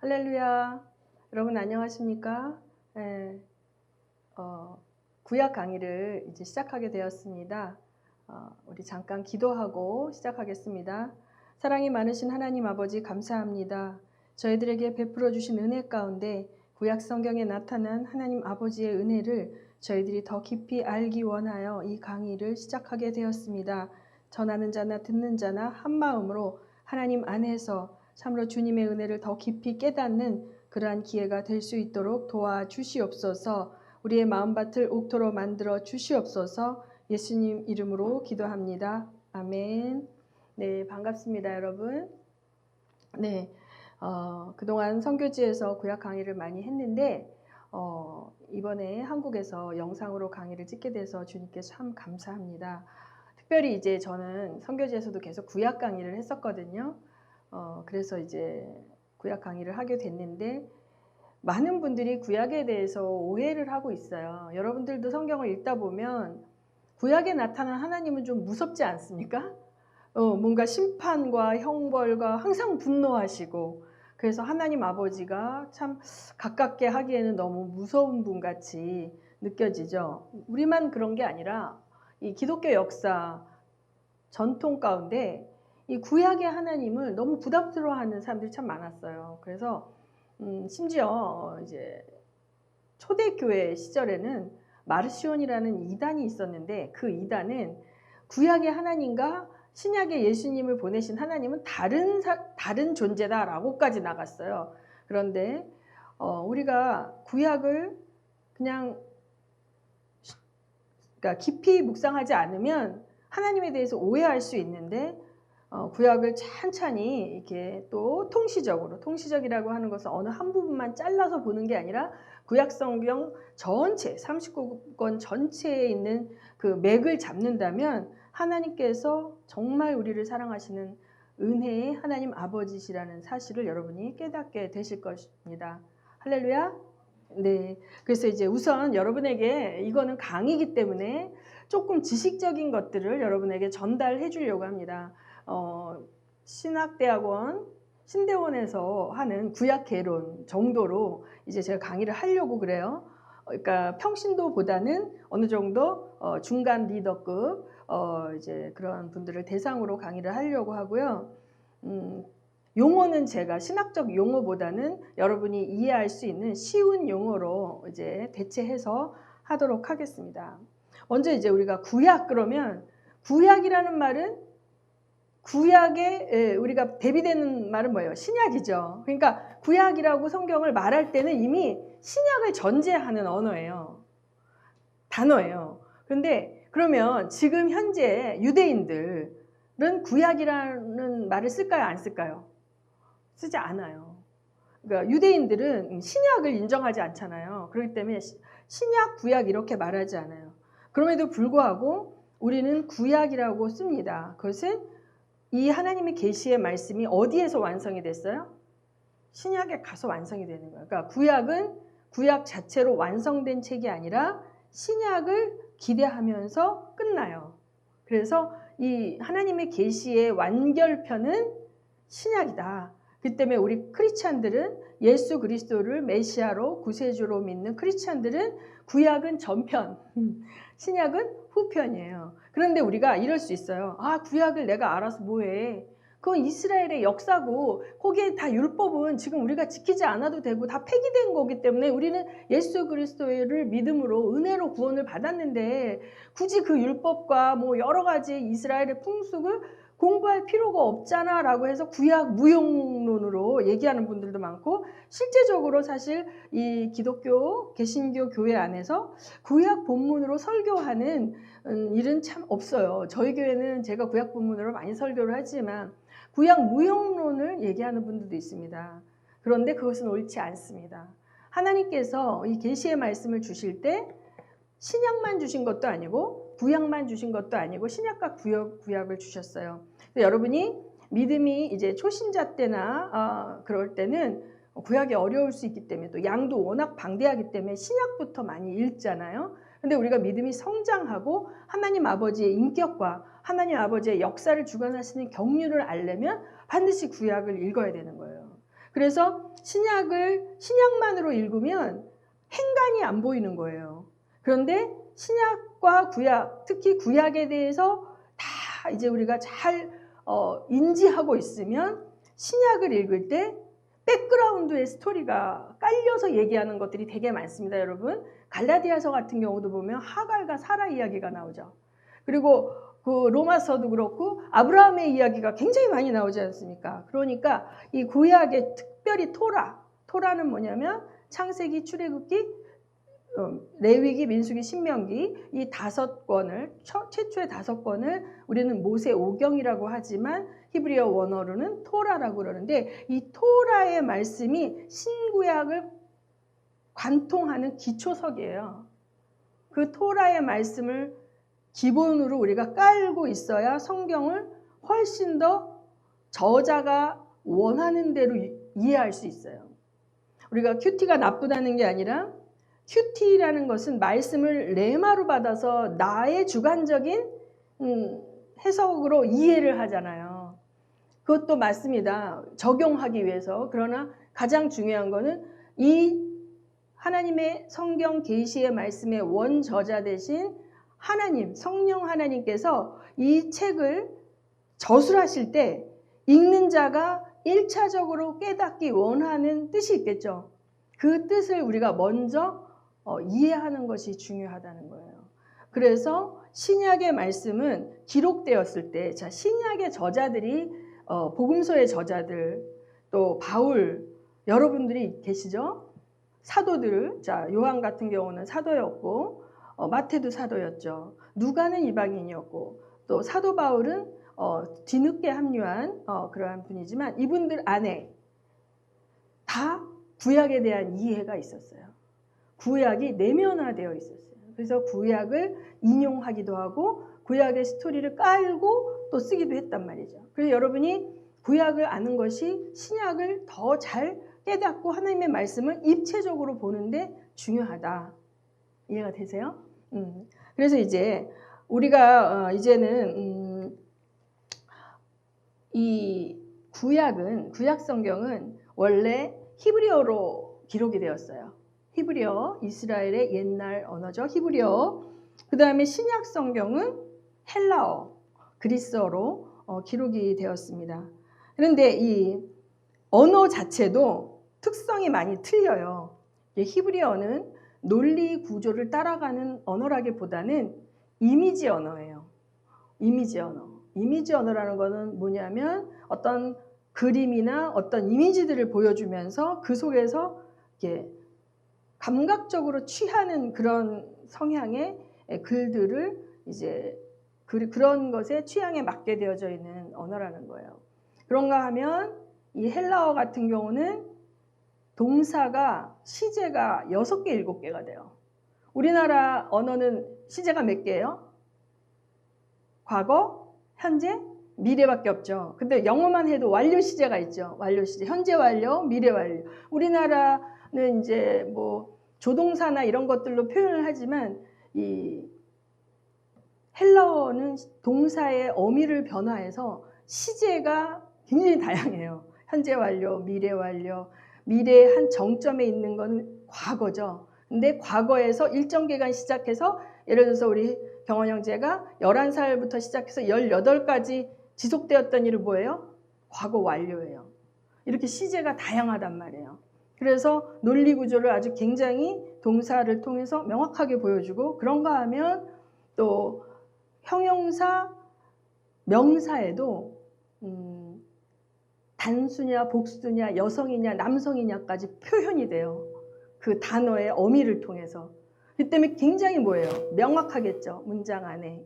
할렐루야. 여러분 안녕하십니까? 네, 구약 강의를 이제 시작하게 되었습니다. 우리 잠깐 기도하고 시작하겠습니다. 사랑이 많으신 하나님 아버지 감사합니다. 저희들에게 베풀어 주신 은혜 가운데 구약 성경에 나타난 하나님 아버지의 은혜를 저희들이 더 깊이 알기 원하여 이 강의를 시작하게 되었습니다. 전하는 자나 듣는 자나 한 마음으로 하나님 안에서 참으로 주님의 은혜를 더 깊이 깨닫는 그러한 기회가 될 수 있도록 도와주시옵소서. 우리의 마음밭을 옥토로 만들어 주시옵소서. 예수님 이름으로 기도합니다. 아멘. 네, 반갑습니다, 여러분. 네, 그동안 선교지에서 구약 강의를 많이 했는데 이번에 한국에서 영상으로 강의를 찍게 돼서 주님께 참 감사합니다. 특별히 이제 저는 선교지에서도 계속 구약 강의를 했었거든요. 그래서 이제 구약 강의를 하게 됐는데 많은 분들이 구약에 대해서 오해를 하고 있어요. 여러분들도 성경을 읽다 보면 구약에 나타난 하나님은 좀 무섭지 않습니까? 뭔가 심판과 형벌과 항상 분노하시고 그래서 하나님 아버지가 참 가깝게 하기에는 너무 무서운 분 같이 느껴지죠. 우리만 그런 게 아니라 이 기독교 역사 전통 가운데 이 구약의 하나님을 너무 부담스러워하는 사람들이 참 많았어요. 그래서 심지어 이제 초대교회 시절에는 마르시온이라는 이단이 있었는데 그 이단은 구약의 하나님과 신약의 예수님을 보내신 하나님은 다른 존재다라고까지 나갔어요. 그런데 우리가 구약을 그냥 그러니까 깊이 묵상하지 않으면 하나님에 대해서 오해할 수 있는데 구약을 찬찬히 이렇게 또 통시적이라고 하는 것은 어느 한 부분만 잘라서 보는 게 아니라 구약 성경 전체 39권 전체에 있는 그 맥을 잡는다면 하나님께서 정말 우리를 사랑하시는 은혜의 하나님 아버지시라는 사실을 여러분이 깨닫게 되실 것입니다. 할렐루야. 네. 그래서 이제 우선 여러분에게 이거는 강의이기 때문에 조금 지식적인 것들을 여러분에게 전달해 주려고 합니다. 신학대학원 신대원에서 하는 구약 개론 정도로 이제 제가 강의를 하려고 그래요. 그러니까 평신도보다는 어느 정도 중간 리더급 이제 그런 분들을 대상으로 강의를 하려고 하고요. 용어는 제가 신학적 용어보다는 여러분이 이해할 수 있는 쉬운 용어로 이제 대체해서 하도록 하겠습니다. 먼저 이제 우리가 구약 그러면 구약이라는 말은 구약에 우리가 대비되는 말은 뭐예요? 신약이죠. 그러니까 구약이라고 성경을 말할 때는 이미 신약을 전제하는 언어예요. 단어예요. 그런데 그러면 지금 현재 유대인들은 구약이라는 말을 쓸까요? 안 쓸까요? 쓰지 않아요. 그러니까 유대인들은 신약을 인정하지 않잖아요. 그렇기 때문에 신약, 구약 이렇게 말하지 않아요. 그럼에도 불구하고 우리는 구약이라고 씁니다. 그것은 이 하나님의 계시의 말씀이 어디에서 완성이 됐어요? 신약에 가서 완성이 되는 거예요. 그러니까 구약은 구약 자체로 완성된 책이 아니라 신약을 기대하면서 끝나요. 그래서 이 하나님의 계시의 완결편은 신약이다. 그 때문에 우리 크리스찬들은 예수 그리스도를 메시아로 구세주로 믿는 크리스찬들은 구약은 전편, 신약은 후편이에요. 그런데 우리가 이럴 수 있어요. 구약을 내가 알아서 뭐해. 그건 이스라엘의 역사고 거기에 다 율법은 지금 우리가 지키지 않아도 되고 다 폐기된 거기 때문에 우리는 예수 그리스도를 믿음으로 은혜로 구원을 받았는데 굳이 그 율법과 뭐 여러 가지 이스라엘의 풍습을 공부할 필요가 없잖아 라고 해서 구약 무용론으로 얘기하는 분들도 많고 실제적으로 사실 이 기독교 개신교 교회 안에서 구약 본문으로 설교하는 일은 참 없어요. 저희 교회는 제가 구약 본문으로 많이 설교를 하지만 구약 무용론을 얘기하는 분들도 있습니다. 그런데 그것은 옳지 않습니다. 하나님께서 이 계시의 말씀을 주실 때 신약만 주신 것도 아니고 구약만 주신 것도 아니고 신약과 구약을 주셨어요. 여러분이 믿음이 이제 초신자 때나 그럴 때는 구약이 어려울 수 있기 때문에 또 양도 워낙 방대하기 때문에 신약부터 많이 읽잖아요. 근데 우리가 믿음이 성장하고 하나님 아버지의 인격과 하나님 아버지의 역사를 주관하시는 경륜을 알려면 반드시 구약을 읽어야 되는 거예요. 그래서 신약만으로 읽으면 행간이 안 보이는 거예요. 그런데 신약과 구약, 특히 구약에 대해서 다 이제 우리가 잘 인지하고 있으면 신약을 읽을 때 백그라운드의 스토리가 깔려서 얘기하는 것들이 되게 많습니다, 여러분. 갈라디아서 같은 경우도 보면 하갈과 사라 이야기가 나오죠. 그리고 그 로마서도 그렇고 아브라함의 이야기가 굉장히 많이 나오지 않습니까? 그러니까 이 구약의 특별히 토라는 뭐냐면 창세기, 출애굽기, 레위기, 민수기, 신명기 이 5권을 최초의 5권을 우리는 모세 오경이라고 하지만 히브리어 원어로는 토라라고 그러는데 이 토라의 말씀이 신구약을 관통하는 기초석이에요. 그 토라의 말씀을 기본으로 우리가 깔고 있어야 성경을 훨씬 더 저자가 원하는 대로 이해할 수 있어요. 우리가 큐티가 나쁘다는 게 아니라 큐티라는 것은 말씀을 레마로 받아서 나의 주관적인 해석으로 이해를 하잖아요. 그것도 맞습니다. 적용하기 위해서. 그러나 가장 중요한 거는 이 하나님의 성경 계시의 말씀의 원저자 되신 하나님, 성령 하나님께서 이 책을 저술하실 때 읽는 자가 1차적으로 깨닫기 원하는 뜻이 있겠죠. 그 뜻을 우리가 먼저 이해하는 것이 중요하다는 거예요. 그래서 신약의 말씀은 기록되었을 때, 자, 신약의 저자들이 복음서의 저자들, 또 바울, 여러분들이 계시죠? 사도들, 자, 요한 같은 경우는 사도였고, 마태도 사도였죠. 누가는 이방인이었고, 또 사도 바울은 뒤늦게 합류한 그러한 분이지만 이분들 안에 다 구약에 대한 이해가 있었어요. 구약이 내면화되어 있었어요. 그래서 구약을 인용하기도 하고 구약의 스토리를 깔고 또 쓰기도 했단 말이죠. 그래서 여러분이 구약을 아는 것이 신약을 더 잘 깨닫고 하나님의 말씀을 입체적으로 보는데 중요하다. 이해가 되세요? 그래서 이제 우리가 이제는 이 구약 성경은 원래 히브리어로 기록이 되었어요. 히브리어, 이스라엘의 옛날 언어죠. 히브리어. 그 다음에 신약 성경은 헬라어, 그리스어로 기록이 되었습니다. 그런데 이 언어 자체도 특성이 많이 틀려요. 히브리어는 논리 구조를 따라가는 언어라기보다는 이미지 언어예요. 이미지 언어. 이미지 언어라는 거는 뭐냐면 어떤 그림이나 어떤 이미지들을 보여주면서 그 속에서 이렇게 감각적으로 취하는 그런 성향의 글들을 이제 그런 것에 취향에 맞게 되어져 있는 언어라는 거예요. 그런가 하면 이 헬라어 같은 경우는 동사가 시제가 6개, 7개가 돼요. 우리나라 언어는 시제가 몇 개예요? 과거, 현재, 미래밖에 없죠. 근데 영어만 해도 완료 시제가 있죠. 완료 시제, 현재 완료, 미래 완료. 우리나라는 이제 뭐 조동사나 이런 것들로 표현을 하지만 이 헬라어는 동사의 어미를 변화해서 시제가 굉장히 다양해요. 현재 완료, 미래 완료. 미래의 한 정점에 있는 건 과거죠. 근데 과거에서 일정 기간 시작해서 예를 들어서 우리 경원 형제가 11살부터 시작해서 18까지 지속되었던 일은 뭐예요? 과거 완료예요. 이렇게 시제가 다양하단 말이에요. 그래서 논리 구조를 아주 굉장히 동사를 통해서 명확하게 보여주고 그런가 하면 또 형용사, 명사에도 단수냐, 복수냐, 여성이냐, 남성이냐까지 표현이 돼요. 그 단어의 어미를 통해서. 그 때문에 굉장히 뭐예요? 명확하겠죠. 문장 안에.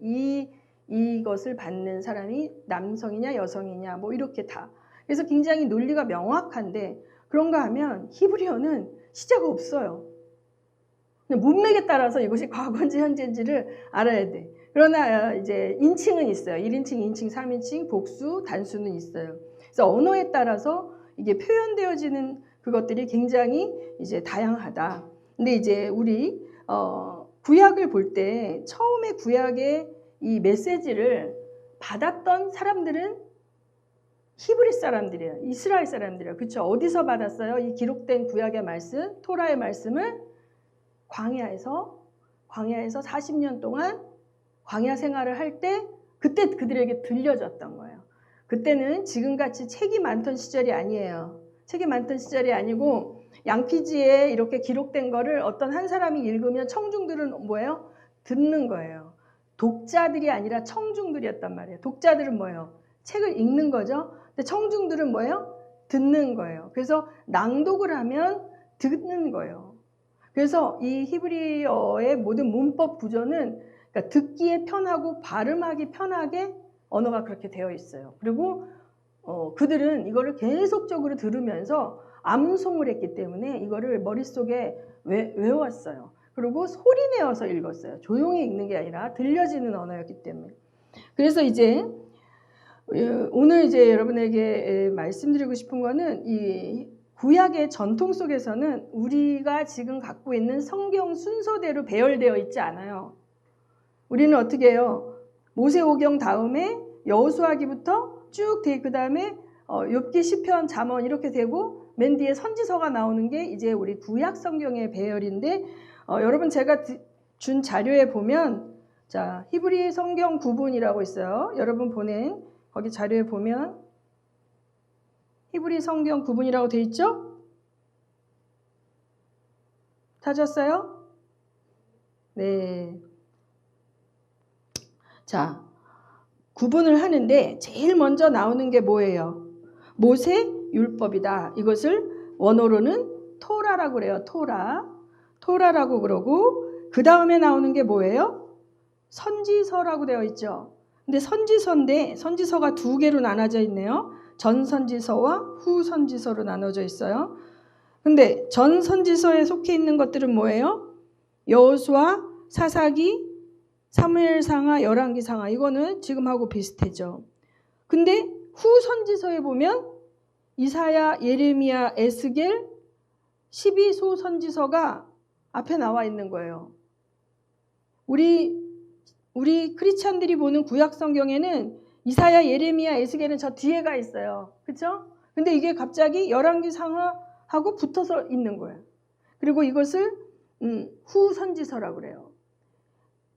이것을 받는 사람이 남성이냐, 여성이냐, 뭐 이렇게 다. 그래서 굉장히 논리가 명확한데 그런가 하면 히브리어는 시제가 없어요. 문맥에 따라서 이것이 과거인지 현재인지를 알아야 돼. 그러나 이제 인칭은 있어요. 1인칭, 2인칭, 3인칭, 복수, 단수는 있어요. 그래서 언어에 따라서 이게 표현되어지는 그것들이 굉장히 이제 다양하다. 근데 이제 우리 구약을 볼 때 처음에 구약의 이 메시지를 받았던 사람들은 히브리 사람들이에요. 이스라엘 사람들이에요. 그렇죠? 어디서 받았어요? 이 기록된 구약의 말씀, 토라의 말씀을 광야에서 40년 동안 광야 생활을 할 때 그때 그들에게 들려졌던 거예요. 그때는 지금같이 책이 많던 시절이 아니에요. 책이 많던 시절이 아니고 양피지에 이렇게 기록된 거를 어떤 한 사람이 읽으면 청중들은 뭐예요? 듣는 거예요. 독자들이 아니라 청중들이었단 말이에요. 독자들은 뭐예요? 책을 읽는 거죠. 근데 청중들은 뭐예요? 듣는 거예요. 그래서 낭독을 하면 듣는 거예요. 그래서 이 히브리어의 모든 문법 구조는 그러니까 듣기에 편하고 발음하기 편하게 언어가 그렇게 되어 있어요. 그리고 그들은 이거를 계속적으로 들으면서 암송을 했기 때문에 이거를 머릿속에 외웠어요. 그리고 소리내어서 읽었어요. 조용히 읽는 게 아니라 들려지는 언어였기 때문에. 그래서 이제 오늘 이제 여러분에게 말씀드리고 싶은 거는 이 구약의 전통 속에서는 우리가 지금 갖고 있는 성경 순서대로 배열되어 있지 않아요. 우리는 어떻게 해요? 모세오경 다음에 여호수아기부터 쭉 돼, 그 다음에 욥기, 시편, 잠언 이렇게 되고 맨 뒤에 선지서가 나오는 게 이제 우리 구약 성경의 배열인데 여러분 제가 준 자료에 보면 자 히브리 성경 구분이라고 있어요. 여러분 보낸 거기 자료에 보면 히브리 성경 구분이라고 돼 있죠? 찾았어요? 네. 자, 구분을 하는데 제일 먼저 나오는 게 뭐예요? 모세 율법이다. 이것을 원어로는 토라라고 그래요. 토라라고 그러고 그 다음에 나오는 게 뭐예요? 선지서라고 되어 있죠. 근데 선지서인데 선지서가 두 개로 나눠져 있네요. 전선지서와 후선지서로 나눠져 있어요. 근데 전선지서에 속해 있는 것들은 뭐예요? 여호수아, 사사기, 사무엘상하, 열왕기상하 이거는 지금하고 비슷해져. 근데 후선지서에 보면 이사야, 예레미야, 에스겔, 12소 선지서가 앞에 나와 있는 거예요. 우리 크리스찬들이 보는 구약 성경에는 이사야, 예레미야, 에스겔은 저 뒤에가 있어요. 그렇죠? 근데 이게 갑자기 열왕기상하하고 붙어서 있는 거예요. 그리고 이것을 후선지서라고 그래요.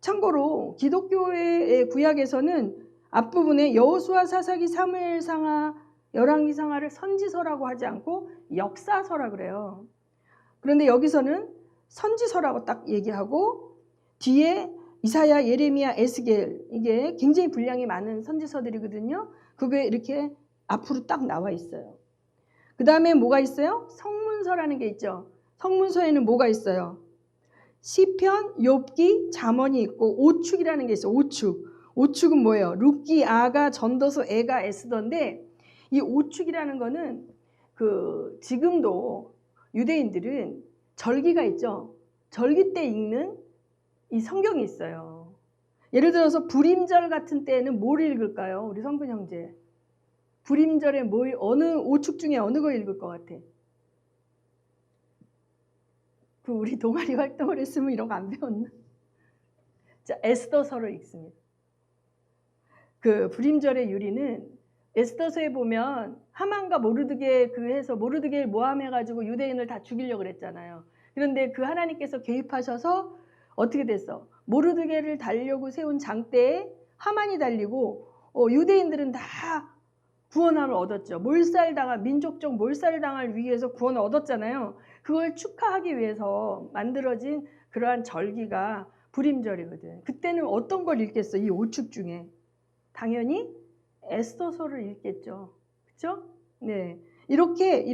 참고로 기독교의 구약에서는 앞부분에 여호수아, 사사기, 사무엘상하, 열왕기상하를 선지서라고 하지 않고 역사서라고 그래요. 그런데 여기서는 선지서라고 딱 얘기하고 뒤에 이사야, 예레미야, 에스겔 이게 굉장히 분량이 많은 선지서들이거든요. 그게 이렇게 앞으로 딱 나와 있어요. 그 다음에 뭐가 있어요? 성문서라는 게 있죠. 성문서에는 뭐가 있어요? 시편, 욥기, 잠언이 있고 오축이라는 게 있어요. 오축은 뭐예요? 룻기, 아가, 전도서, 에가, 에스더인데 이 오축이라는 거는 지금도 유대인들은 절기가 있죠. 절기 때 읽는 이 성경이 있어요. 예를 들어서 불임절 같은 때에는 뭘 읽을까요? 우리 성분 형제. 불임절에 어느 오축 중에 어느 거 읽을 것 같아? 우리 동아리 활동을 했으면 이런 거 안 배웠나? 자, 에스더서를 읽습니다. 불임절의 유리는 에스더서에 보면 하만과 모르드게 해서 모르드게를 모함해가지고 유대인을 다 죽이려고 그랬잖아요. 그런데 하나님께서 개입하셔서 어떻게 됐어? 모르드게를 달려고 세운 장대에 하만이 달리고 유대인들은 다 구원함을 얻었죠. 민족적 몰살을 당할 위해서 구원을 얻었잖아요. 그걸 축하하기 위해서 만들어진 그러한 절기가 불임절이거든. 그때는 어떤 걸 읽겠어? 이 오축 중에 당연히 에스더서를 읽겠죠. 그렇죠? 네, 이렇게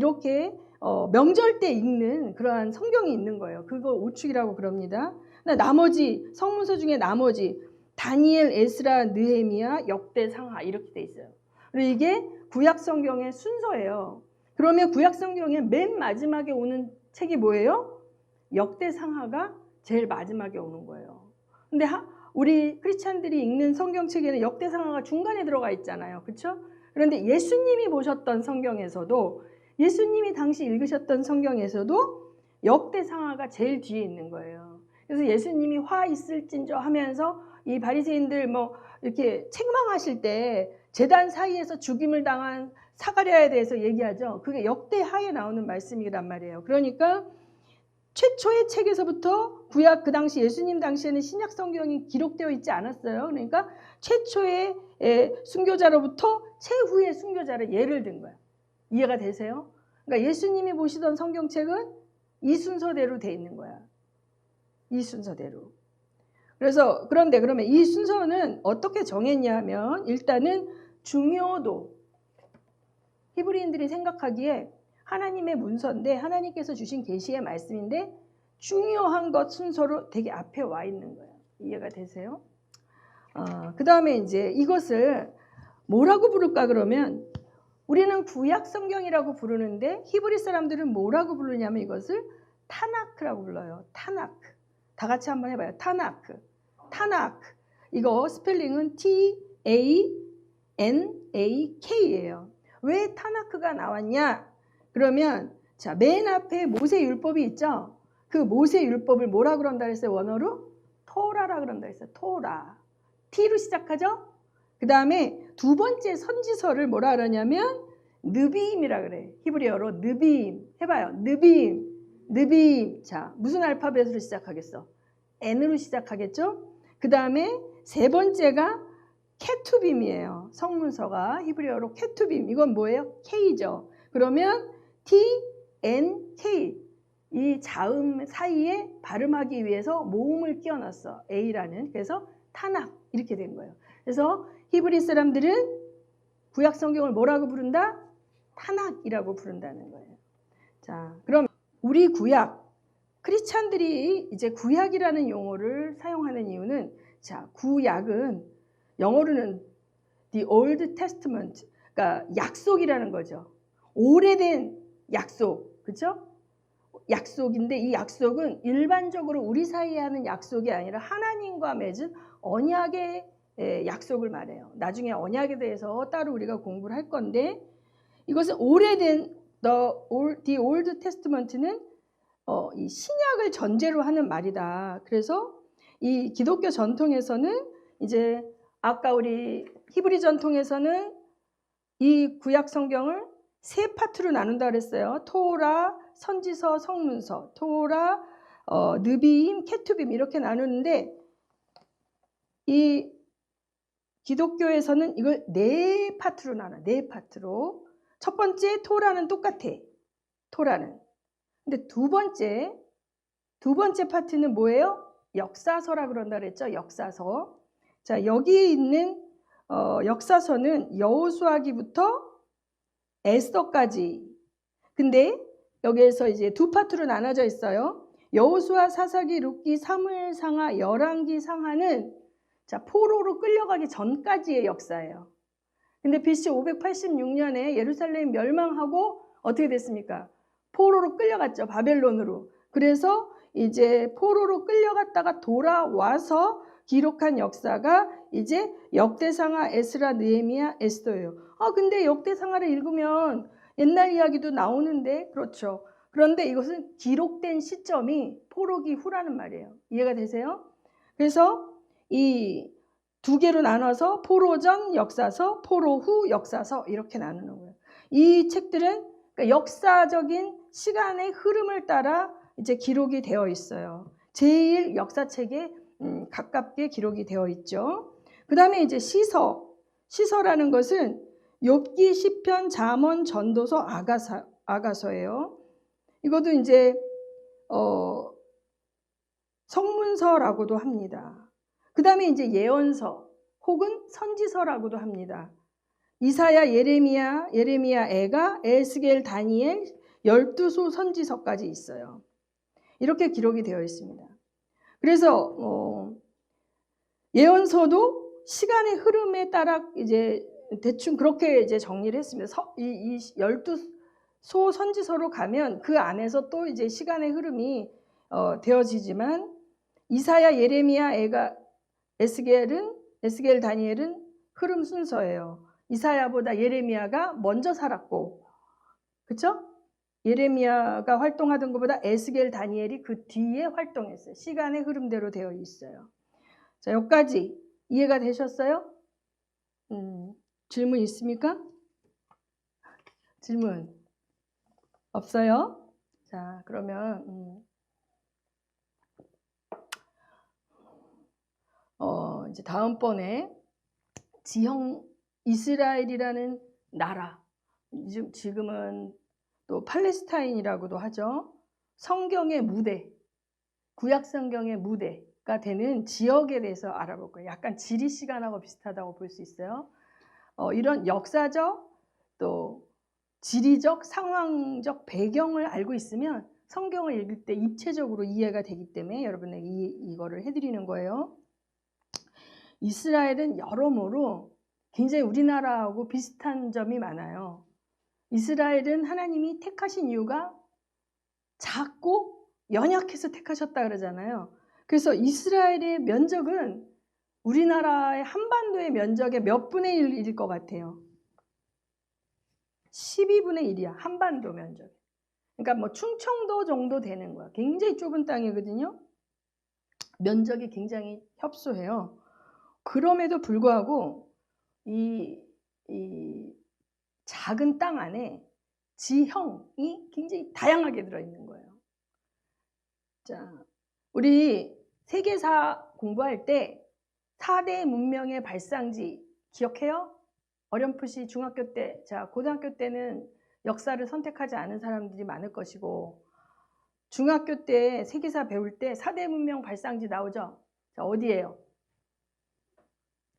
명절 때 읽는 그러한 성경이 있는 거예요. 그거 오축이라고 그럽니다. 나머지 성문서 중에 나머지 다니엘, 에스라, 느헤미야, 역대상하 이렇게 돼 있어요. 그리고 이게 구약 성경의 순서예요. 그러면 구약 성경의 맨 마지막에 오는 책이 뭐예요? 역대상하가 제일 마지막에 오는 거예요. 근데 우리 크리스찬들이 읽는 성경책에는 역대상하가 중간에 들어가 있잖아요. 그렇죠? 그런데 예수님이 보셨던 성경에서도 예수님이 당시 읽으셨던 성경에서도 역대상하가 제일 뒤에 있는 거예요. 그래서 예수님이 화 있을진저 하면서 이 바리새인들 이렇게 책망하실 때 제단 사이에서 죽임을 당한 사가랴에 대해서 얘기하죠. 그게 역대하에 나오는 말씀이란 말이에요. 그러니까 최초의 책에서부터 구약, 그 당시 예수님 당시에는 신약 성경이 기록되어 있지 않았어요. 그러니까 최초의 순교자로부터 최후의 순교자를 예를 든 거야. 이해가 되세요? 그러니까 예수님이 보시던 성경책은 이 순서대로 돼 있는 거야. 이 순서대로. 그래서 그런데 그러면 이 순서는 어떻게 정했냐 하면 일단은 중요도. 히브리인들이 생각하기에 하나님의 문서인데 하나님께서 주신 계시의 말씀인데 중요한 것 순서로 되게 앞에 와 있는 거예요. 이해가 되세요? 그 다음에 이제 이것을 뭐라고 부를까 그러면 우리는 구약 성경이라고 부르는데 히브리 사람들은 뭐라고 부르냐면 이것을 타나크라고 불러요. 타나크. 다 같이 한번 해봐요. 타나크. 타나크. 이거 스펠링은 T-A-N-A-K예요. 왜 타나크가 나왔냐? 그러면 자, 맨 앞에 모세율법이 있죠. 그 모세율법을 뭐라 그런다 했어요? 원어로 토라라 그런다 했어요. 토라. T로 시작하죠. 그 다음에 두 번째 선지서를 뭐라 그러냐면 느비임이라 그래. 히브리어로 느비임. 해봐요. 느비임. 느비임. 자, 무슨 알파벳으로 시작하겠어? N으로 시작하겠죠. 그 다음에 세 번째가 케투빔이에요. 성문서가 히브리어로 케투빔. 이건 뭐예요? K죠. 그러면 T, N, K. 이 자음 사이에 발음하기 위해서 모음을 끼워놨어. A라는. 그래서 타낙 이렇게 된 거예요. 그래서 히브리 사람들은 구약 성경을 뭐라고 부른다? 타낙이라고 부른다는 거예요. 자, 그럼 우리 구약 크리스찬들이 이제 구약이라는 용어를 사용하는 이유는 자, 구약은 영어로는 the Old Testament, 그러니까 약속이라는 거죠. 오래된 약속, 그렇죠? 약속인데 이 약속은 일반적으로 우리 사이에 하는 약속이 아니라 하나님과 맺은 언약의 약속을 말해요. 나중에 언약에 대해서 따로 우리가 공부를 할 건데 이것은 오래된 the Old Testament는 이 신약을 전제로 하는 말이다. 그래서 이 기독교 전통에서는 이제 아까 우리 히브리 전통에서는 이 구약 성경을 세 파트로 나눈다 그랬어요. 토라, 선지서, 성문서, 토라, 느비임, 케투빔 이렇게 나누는데 이 기독교에서는 이걸 네 파트로 나눠. 네 파트로. 첫 번째 토라는 똑같아. 토라는. 근데 두 번째 파트는 뭐예요? 역사서라 그런다 그랬죠. 역사서. 자, 여기에 있는 역사서는 여호수아기부터 에스더까지. 근데 여기에서 이제 두 파트로 나눠져 있어요. 여호수아, 사사기, 룻기, 사무엘 상하, 열왕기 상하는 자, 포로로 끌려가기 전까지의 역사예요. 근데 BC 586년에 예루살렘 멸망하고 어떻게 됐습니까? 포로로 끌려갔죠. 바벨론으로. 그래서 이제 포로로 끌려갔다가 돌아와서 기록한 역사가 이제 역대상하, 에스라, 느헤미야, 에스더예요. 근데 역대상하를 읽으면 옛날 이야기도 나오는데 그렇죠. 그런데 이것은 기록된 시점이 포로기 후라는 말이에요. 이해가 되세요? 그래서 이 두 개로 나눠서 포로 전 역사서, 포로 후 역사서 이렇게 나누는 거예요. 이 책들은 그러니까 역사적인 시간의 흐름을 따라 이제 기록이 되어 있어요. 제일 역사책에 가깝게 기록이 되어 있죠. 그 다음에 이제 시서라는 것은 욥기, 시편, 잠언, 전도서, 아가서예요. 이것도 이제 성문서라고도 합니다. 그 다음에 이제 예언서 혹은 선지서라고도 합니다. 이사야, 예레미야, 애가, 에스겔, 다니엘, 12소 선지서까지 있어요. 이렇게 기록이 되어 있습니다. 그래서 예언서도 시간의 흐름에 따라 이제 대충 그렇게 이제 정리를 했습니다. 이 12소 선지서로 가면 그 안에서 또 이제 시간의 흐름이 되어지지만 이사야, 예레미야, 애가, 에스겔, 다니엘은 흐름 순서예요. 이사야보다 예레미야가 먼저 살았고, 그렇죠? 예레미야가 활동하던 것보다 에스겔, 다니엘이 그 뒤에 활동했어요. 시간의 흐름대로 되어 있어요. 자, 여기까지 이해가 되셨어요? 질문 있습니까? 질문 없어요? 자, 그러면 이제 다음번에 지형 이스라엘이라는 나라, 지금은 또 팔레스타인이라고도 하죠. 성경의 무대, 구약 성경의 무대가 되는 지역에 대해서 알아볼 거예요. 약간 지리 시간하고 비슷하다고 볼 수 있어요. 이런 역사적 또 지리적 상황적 배경을 알고 있으면 성경을 읽을 때 입체적으로 이해가 되기 때문에 여러분에게 이거를 해드리는 거예요. 이스라엘은 여러모로 굉장히 우리나라하고 비슷한 점이 많아요. 이스라엘은 하나님이 택하신 이유가 작고 연약해서 택하셨다 그러잖아요. 그래서 이스라엘의 면적은 우리나라의 한반도의 면적의 몇 분의 1일 것 같아요. 12분의 1이야. 한반도 면적. 그러니까 뭐 충청도 정도 되는 거야. 굉장히 좁은 땅이거든요. 면적이 굉장히 협소해요. 그럼에도 불구하고 이 작은 땅 안에 지형이 굉장히 다양하게 들어있는 거예요. 자, 우리 세계사 공부할 때 4대 문명의 발상지 기억해요? 어렴풋이 중학교 때, 자, 고등학교 때는 역사를 선택하지 않은 사람들이 많을 것이고 중학교 때 세계사 배울 때 4대 문명 발상지 나오죠? 자, 어디예요?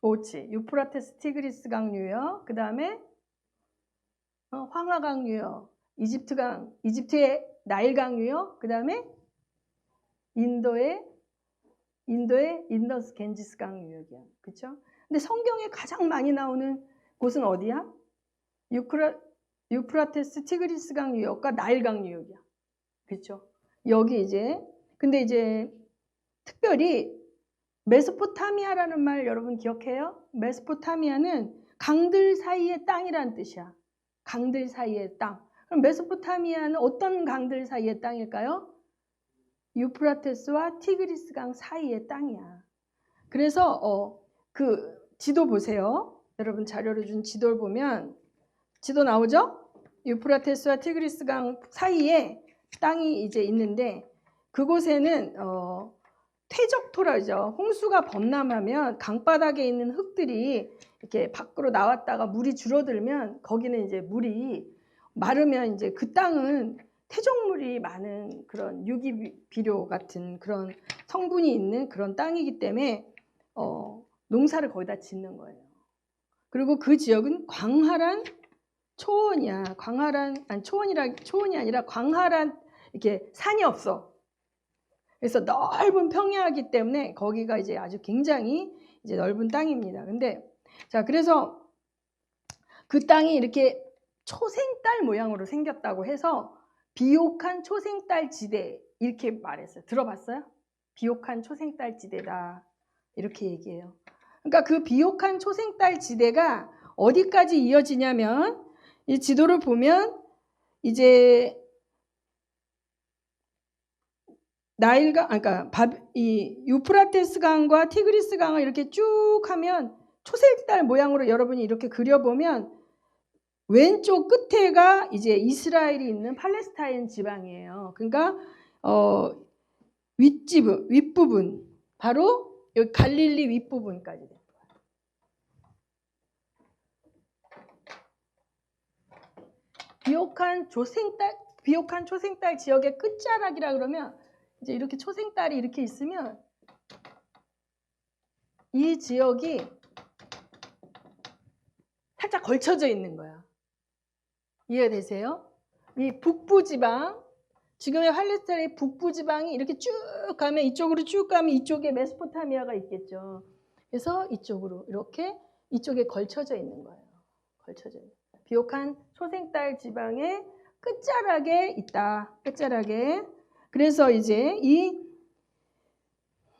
옳지. 유프라테스 티그리스강 유역, 그 다음에 황하강 유역, 이집트의 나일강 유역, 그 다음에 인도의 인더스 겐지스강 유역이야. 그렇죠? 근데 성경에 가장 많이 나오는 곳은 어디야? 유프라테스 티그리스강 유역과 나일강 유역이야. 그렇죠? 여기 이제 근데 이제 특별히 메소포타미아라는 말 여러분 기억해요? 메소포타미아는 강들 사이의 땅이라는 뜻이야. 강들 사이의 땅. 그럼 메소포타미아는 어떤 강들 사이의 땅일까요? 유프라테스와 티그리스강 사이의 땅이야. 그래서 그 지도 보세요. 여러분 자료를 준 지도를 보면 지도 나오죠? 유프라테스와 티그리스강 사이에 땅이 이제 있는데 그곳에는 퇴적토라죠. 홍수가 범람하면 강바닥에 있는 흙들이 이렇게 밖으로 나왔다가 물이 줄어들면 거기는 이제 물이 마르면 이제 그 땅은 퇴적물이 많은 그런 유기비료 같은 그런 성분이 있는 그런 땅이기 때문에 농사를 거기다 짓는 거예요. 그리고 그 지역은 광활한 초원이야. 초원이 아니라 광활한 이렇게 산이 없어. 그래서 넓은 평야이기 때문에 거기가 이제 아주 굉장히 이제 넓은 땅입니다. 근데 자, 그래서 그 땅이 이렇게 초생딸 모양으로 생겼다고 해서 비옥한 초생딸 지대 이렇게 말했어요. 들어봤어요? 비옥한 초생딸 지대다. 이렇게 얘기해요. 그러니까 그 비옥한 초생딸 지대가 어디까지 이어지냐면 이 지도를 보면 이제 이 유프라테스 강과 티그리스 강을 이렇게 쭉 하면 초생딸 모양으로 여러분이 이렇게 그려보면 왼쪽 끝에가 이제 이스라엘이 있는 팔레스타인 지방이에요. 그러니까 윗부분 바로 여기 갈릴리 윗부분까지 돼요. 비옥한 초생딸 지역의 끝자락이라 그러면 이제 이렇게 초생딸이 이렇게 있으면 이 지역이 살짝 걸쳐져 있는 거야. 이해되세요? 이 북부지방, 지금의 팔레스타인의 북부지방이 이렇게 쭉 가면 이쪽으로 쭉 가면 이쪽에 메소포타미아가 있겠죠. 그래서 이쪽으로 이렇게 이쪽에 걸쳐져 있는 거예요. 걸쳐져 있는. 비옥한 초생딸 지방의 끝자락에 있다. 끝자락에. 그래서 이제 이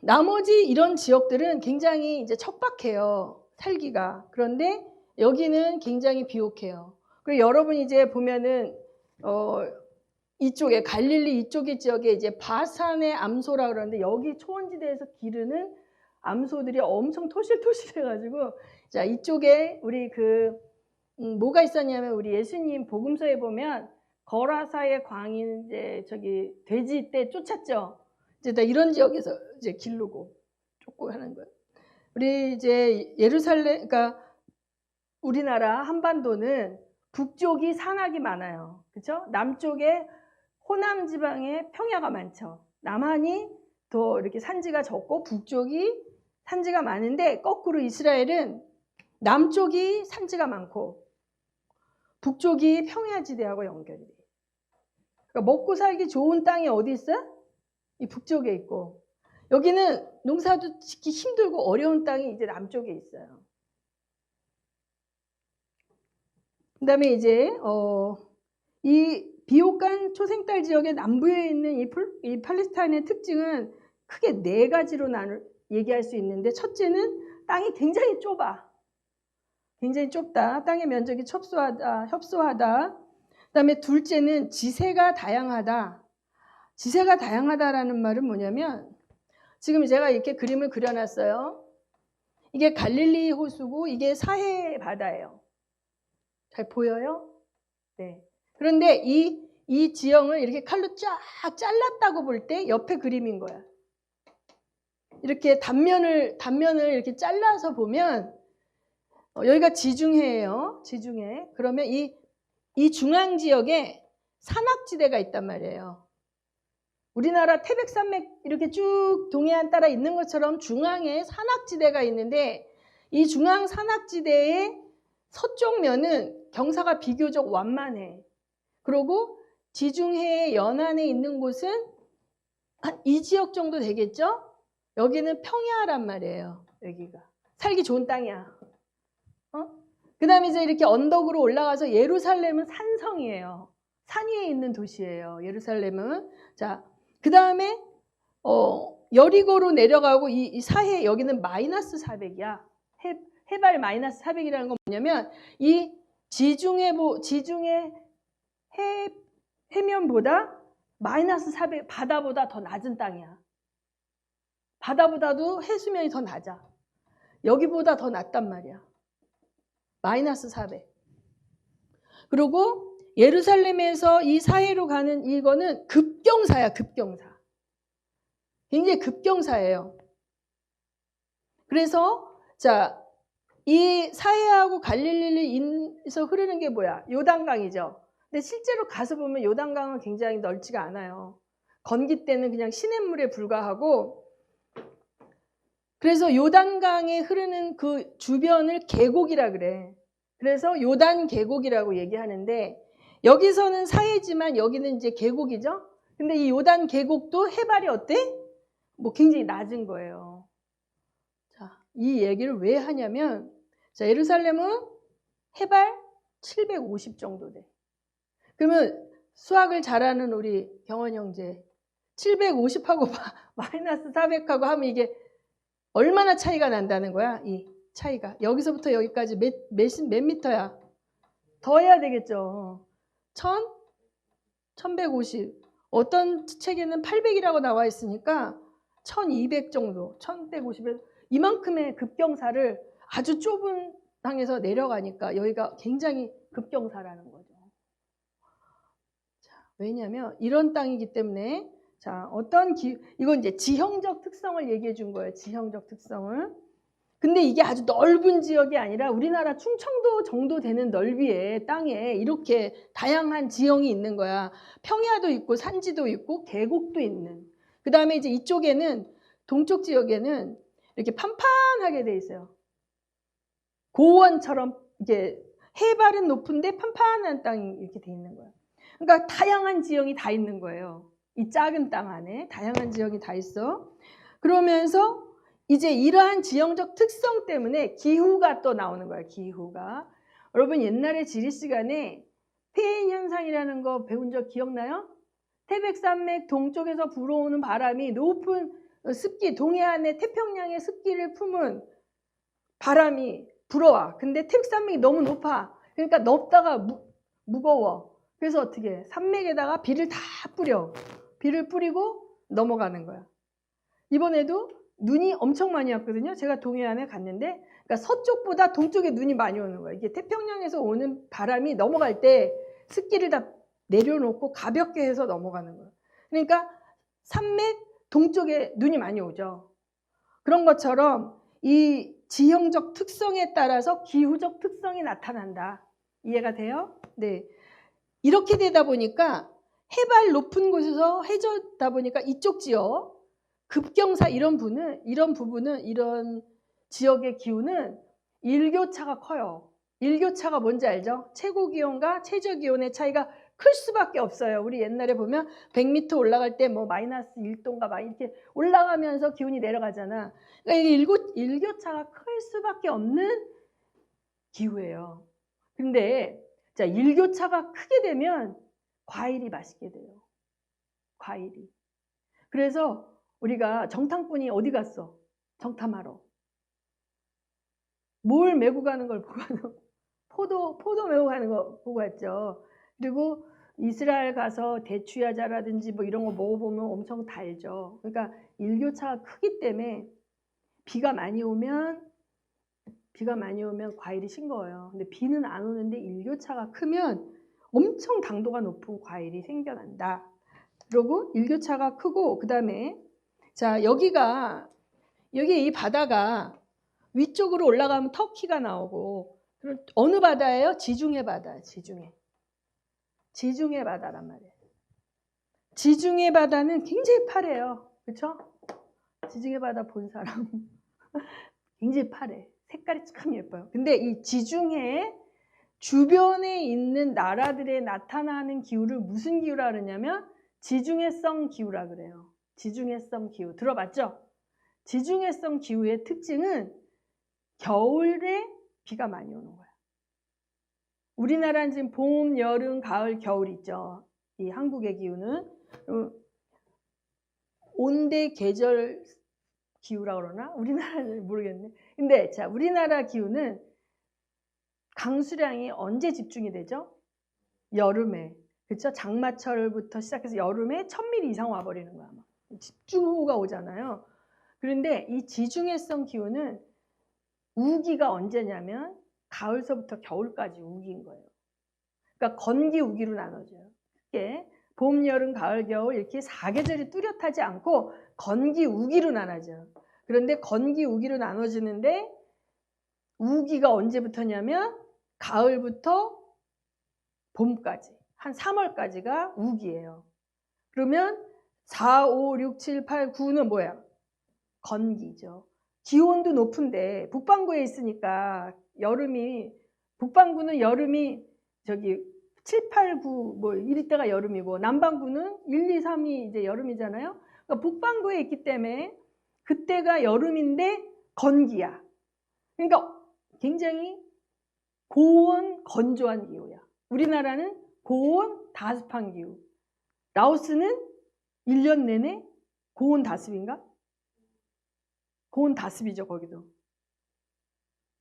나머지 이런 지역들은 굉장히 이제 척박해요. 살기가. 그런데 여기는 굉장히 비옥해요. 그리고 여러분이 이제 보면은 이쪽에 갈릴리 이쪽의 지역에 이제 바산의 암소라 그러는데 여기 초원지대에서 기르는 암소들이 엄청 토실토실해가지고 자, 이쪽에 우리 뭐가 있었냐면 우리 예수님 복음서에 보면 거라사의 광인 이제 저기 돼지 때 쫓았죠. 이제 다 이런 지역에서 이제 기르고 쫓고 하는 거예요. 우리 이제 예루살렘, 그러니까 우리나라 한반도는 북쪽이 산악이 많아요. 그렇죠? 남쪽에 호남 지방에 평야가 많죠. 남한이 더 이렇게 산지가 적고 북쪽이 산지가 많은데 거꾸로 이스라엘은 남쪽이 산지가 많고 북쪽이 평야지대하고 연결이 돼요. 그러니까 먹고 살기 좋은 땅이 어디 있어? 이 북쪽에 있고 여기는 농사도 짓기 힘들고 어려운 땅이 이제 남쪽에 있어요. 그 다음에 이제 이 비옥간 초생딸 지역의 남부에 있는 이 팔레스타인의 특징은 크게 4가지로 얘기할 수 있는데 첫째는 땅이 굉장히 좁아. 굉장히 좁다. 땅의 면적이 협소하다. 그 다음에 둘째는 지세가 다양하다. 지세가 다양하다라는 말은 뭐냐면 지금 제가 이렇게 그림을 그려놨어요. 이게 갈릴리 호수고 이게 사해 바다예요. 잘 보여요? 네. 그런데 이 지형을 이렇게 칼로 쫙 잘랐다고 볼 때 옆에 그림인 거야. 이렇게 단면을 이렇게 잘라서 보면 여기가 지중해예요. 지중해. 그러면 이 중앙 지역에 산악지대가 있단 말이에요. 우리나라 태백산맥 이렇게 쭉 동해안 따라 있는 것처럼 중앙에 산악지대가 있는데 이 중앙 산악지대의 서쪽 면은 경사가 비교적 완만해. 그리고 지중해 연안에 있는 곳은 한 이 지역 정도 되겠죠? 여기는 평야란 말이에요. 여기가 살기 좋은 땅이야. 그 다음에 이제 이렇게 언덕으로 올라가서 예루살렘은 산성이에요. 산 위에 있는 도시예요. 예루살렘은. 자, 그 다음에 여리고로 내려가고 이 사해 여기는 마이너스 400이야. 해발 마이너스 400이라는 건 뭐냐면 이 지중해 해면보다 마이너스 400 바다보다 더 낮은 땅이야. 바다보다도 해수면이 더 낮아. 여기보다 더 낮단 말이야. 마이너스 400. 그리고 예루살렘에서 이 사해로 가는 이거는 급경사야. 급경사. 굉장히 급경사예요. 그래서 자, 이 사해하고 갈릴리에서 흐르는 게 뭐야? 요단강이죠. 근데 실제로 가서 보면 요단강은 굉장히 넓지가 않아요. 건기 때는 그냥 시냇물에 불과하고 그래서 요단강에 흐르는 그 주변을 계곡이라 그래. 그래서 요단 계곡이라고 얘기하는데 여기서는 사해지만 여기는 이제 계곡이죠. 근데 이 요단 계곡도 해발이 어때? 뭐 굉장히 낮은 거예요. 자, 이 얘기를 왜 하냐면 자, 예루살렘은 해발 750 정도 돼. 그러면 수학을 잘하는 우리 경원 형제 750하고 마이너스 400하고 하면 이게 얼마나 차이가 난다는 거야? 이 차이가. 여기서부터 여기까지 몇 미터야? 더 해야 되겠죠. 1150. 어떤 책에는 800이라고 나와 있으니까 1200 정도, 1150에 이만큼의 급경사를 아주 좁은 땅에서 내려가니까 여기가 굉장히 급경사라는 거죠. 자, 왜냐하면 이런 땅이기 때문에 자, 이건 이제 지형적 특성을 얘기해 준 거예요. 지형적 특성을. 근데 이게 아주 넓은 지역이 아니라 우리나라 충청도 정도 되는 넓이의 땅에 이렇게 다양한 지형이 있는 거야. 평야도 있고 산지도 있고 계곡도 있는. 그 다음에 이제 이쪽에는 동쪽 지역에는 이렇게 판판하게 돼 있어요. 고원처럼 이게 해발은 높은데 판판한 땅이 이렇게 돼 있는 거야. 그러니까 다양한 지형이 다 있는 거예요. 이 작은 땅 안에 다양한 지형이 다 있어. 그러면서 이제 이러한 지형적 특성 때문에 기후가 또 나오는 거야. 기후가. 여러분 옛날에 지리 시간에 페인 현상이라는 거 배운 적 기억나요? 태백산맥 동쪽에서 불어오는 바람이 높은 습기, 동해안의 태평양의 습기를 품은 바람이 불어와. 근데 태백산맥이 너무 높아. 그러니까 높다가 무거워. 그래서 어떻게 해? 산맥에다가 비를 다 뿌려. 비를 뿌리고 넘어가는 거야. 이번에도 눈이 엄청 많이 왔거든요. 제가 동해안에 갔는데 그러니까 서쪽보다 동쪽에 눈이 많이 오는 거예요. 이게 태평양에서 오는 바람이 넘어갈 때 습기를 다 내려놓고 가볍게 해서 넘어가는 거예요. 그러니까 산맥 동쪽에 눈이 많이 오죠. 그런 것처럼 이 지형적 특성에 따라서 기후적 특성이 나타난다. 이해가 돼요? 네. 이렇게 되다 보니까 해발 높은 곳에서 해저다 보니까 이쪽 지역 급경사 이런 부분은 이런 지역의 기후는 일교차가 커요. 일교차가 뭔지 알죠? 최고 기온과 최저 기온의 차이가 클 수밖에 없어요. 우리 옛날에 보면 100m 올라갈 때 뭐 마이너스 1도인가 막 이렇게 올라가면서 기온이 내려가잖아. 그러니까 이게 일교차가 클 수밖에 없는 기후예요. 근데 자, 일교차가 크게 되면 과일이 맛있게 돼요. 과일이. 그래서 우리가 정탐꾼이 어디 갔어? 정탐하러. 뭘 메고 가는 걸 보고 가는 포도 메고 가는 거 보고 갔죠. 그리고 이스라엘 가서 대추야자라든지 뭐 이런 거 먹어보면 엄청 달죠. 그러니까 일교차가 크기 때문에 비가 많이 오면 과일이 싱거워요. 근데 비는 안 오는데 일교차가 크면 엄청 당도가 높은 과일이 생겨난다. 그리고 일교차가 크고 그다음에 자 여기 이 바다가 위쪽으로 올라가면 터키가 나오고 어느 바다예요? 지중해 바다. 지중해 바다란 말이에요. 지중해 바다는 굉장히 파래요. 그렇죠? 지중해 바다 본 사람 굉장히 파래. 색깔이 참 예뻐요. 근데 이 지중해 주변에 있는 나라들에 나타나는 기후를 무슨 기후라 그러냐면 지중해성 기후라 그래요. 지중해성 기후. 들어봤죠? 지중해성 기후의 특징은 겨울에 비가 많이 오는 거야. 우리나라는 지금 봄, 여름, 가을, 겨울 있죠. 이 한국의 기후는 온대 계절 기후라 그러나? 우리나라는 모르겠네. 근데 자, 우리나라 기후는 강수량이 언제 집중이 되죠? 여름에. 그렇죠? 장마철부터 시작해서 여름에 1000mm 이상 와버리는 거야. 막. 집중호우가 오잖아요. 그런데 이 지중해성 기후는 우기가 언제냐면 가을서부터 겨울까지 우기인 거예요. 그러니까 건기 우기로 나눠져요. 이게 봄, 여름, 가을, 겨울 이렇게 4계절이 뚜렷하지 않고 건기 우기로 나눠져요. 그런데 건기 우기로 나눠지는데 우기가 언제부터냐면 가을부터 봄까지 한 3월까지가 우기예요. 그러면 4, 5, 6, 7, 8, 9는 뭐야? 건기죠. 기온도 높은데 북반구에 있으니까 북반구는 여름이 저기 7, 8, 9 뭐 이럴 때가 여름이고 남반구는 1, 2, 3이 이제 여름이잖아요. 그러니까 북반구에 있기 때문에 그때가 여름인데 건기야. 그러니까 굉장히 고온 건조한 기후야. 우리나라는 고온 다습한 기후. 라오스는 1년 내내 고온 다습인가? 고온 다습이죠, 거기도.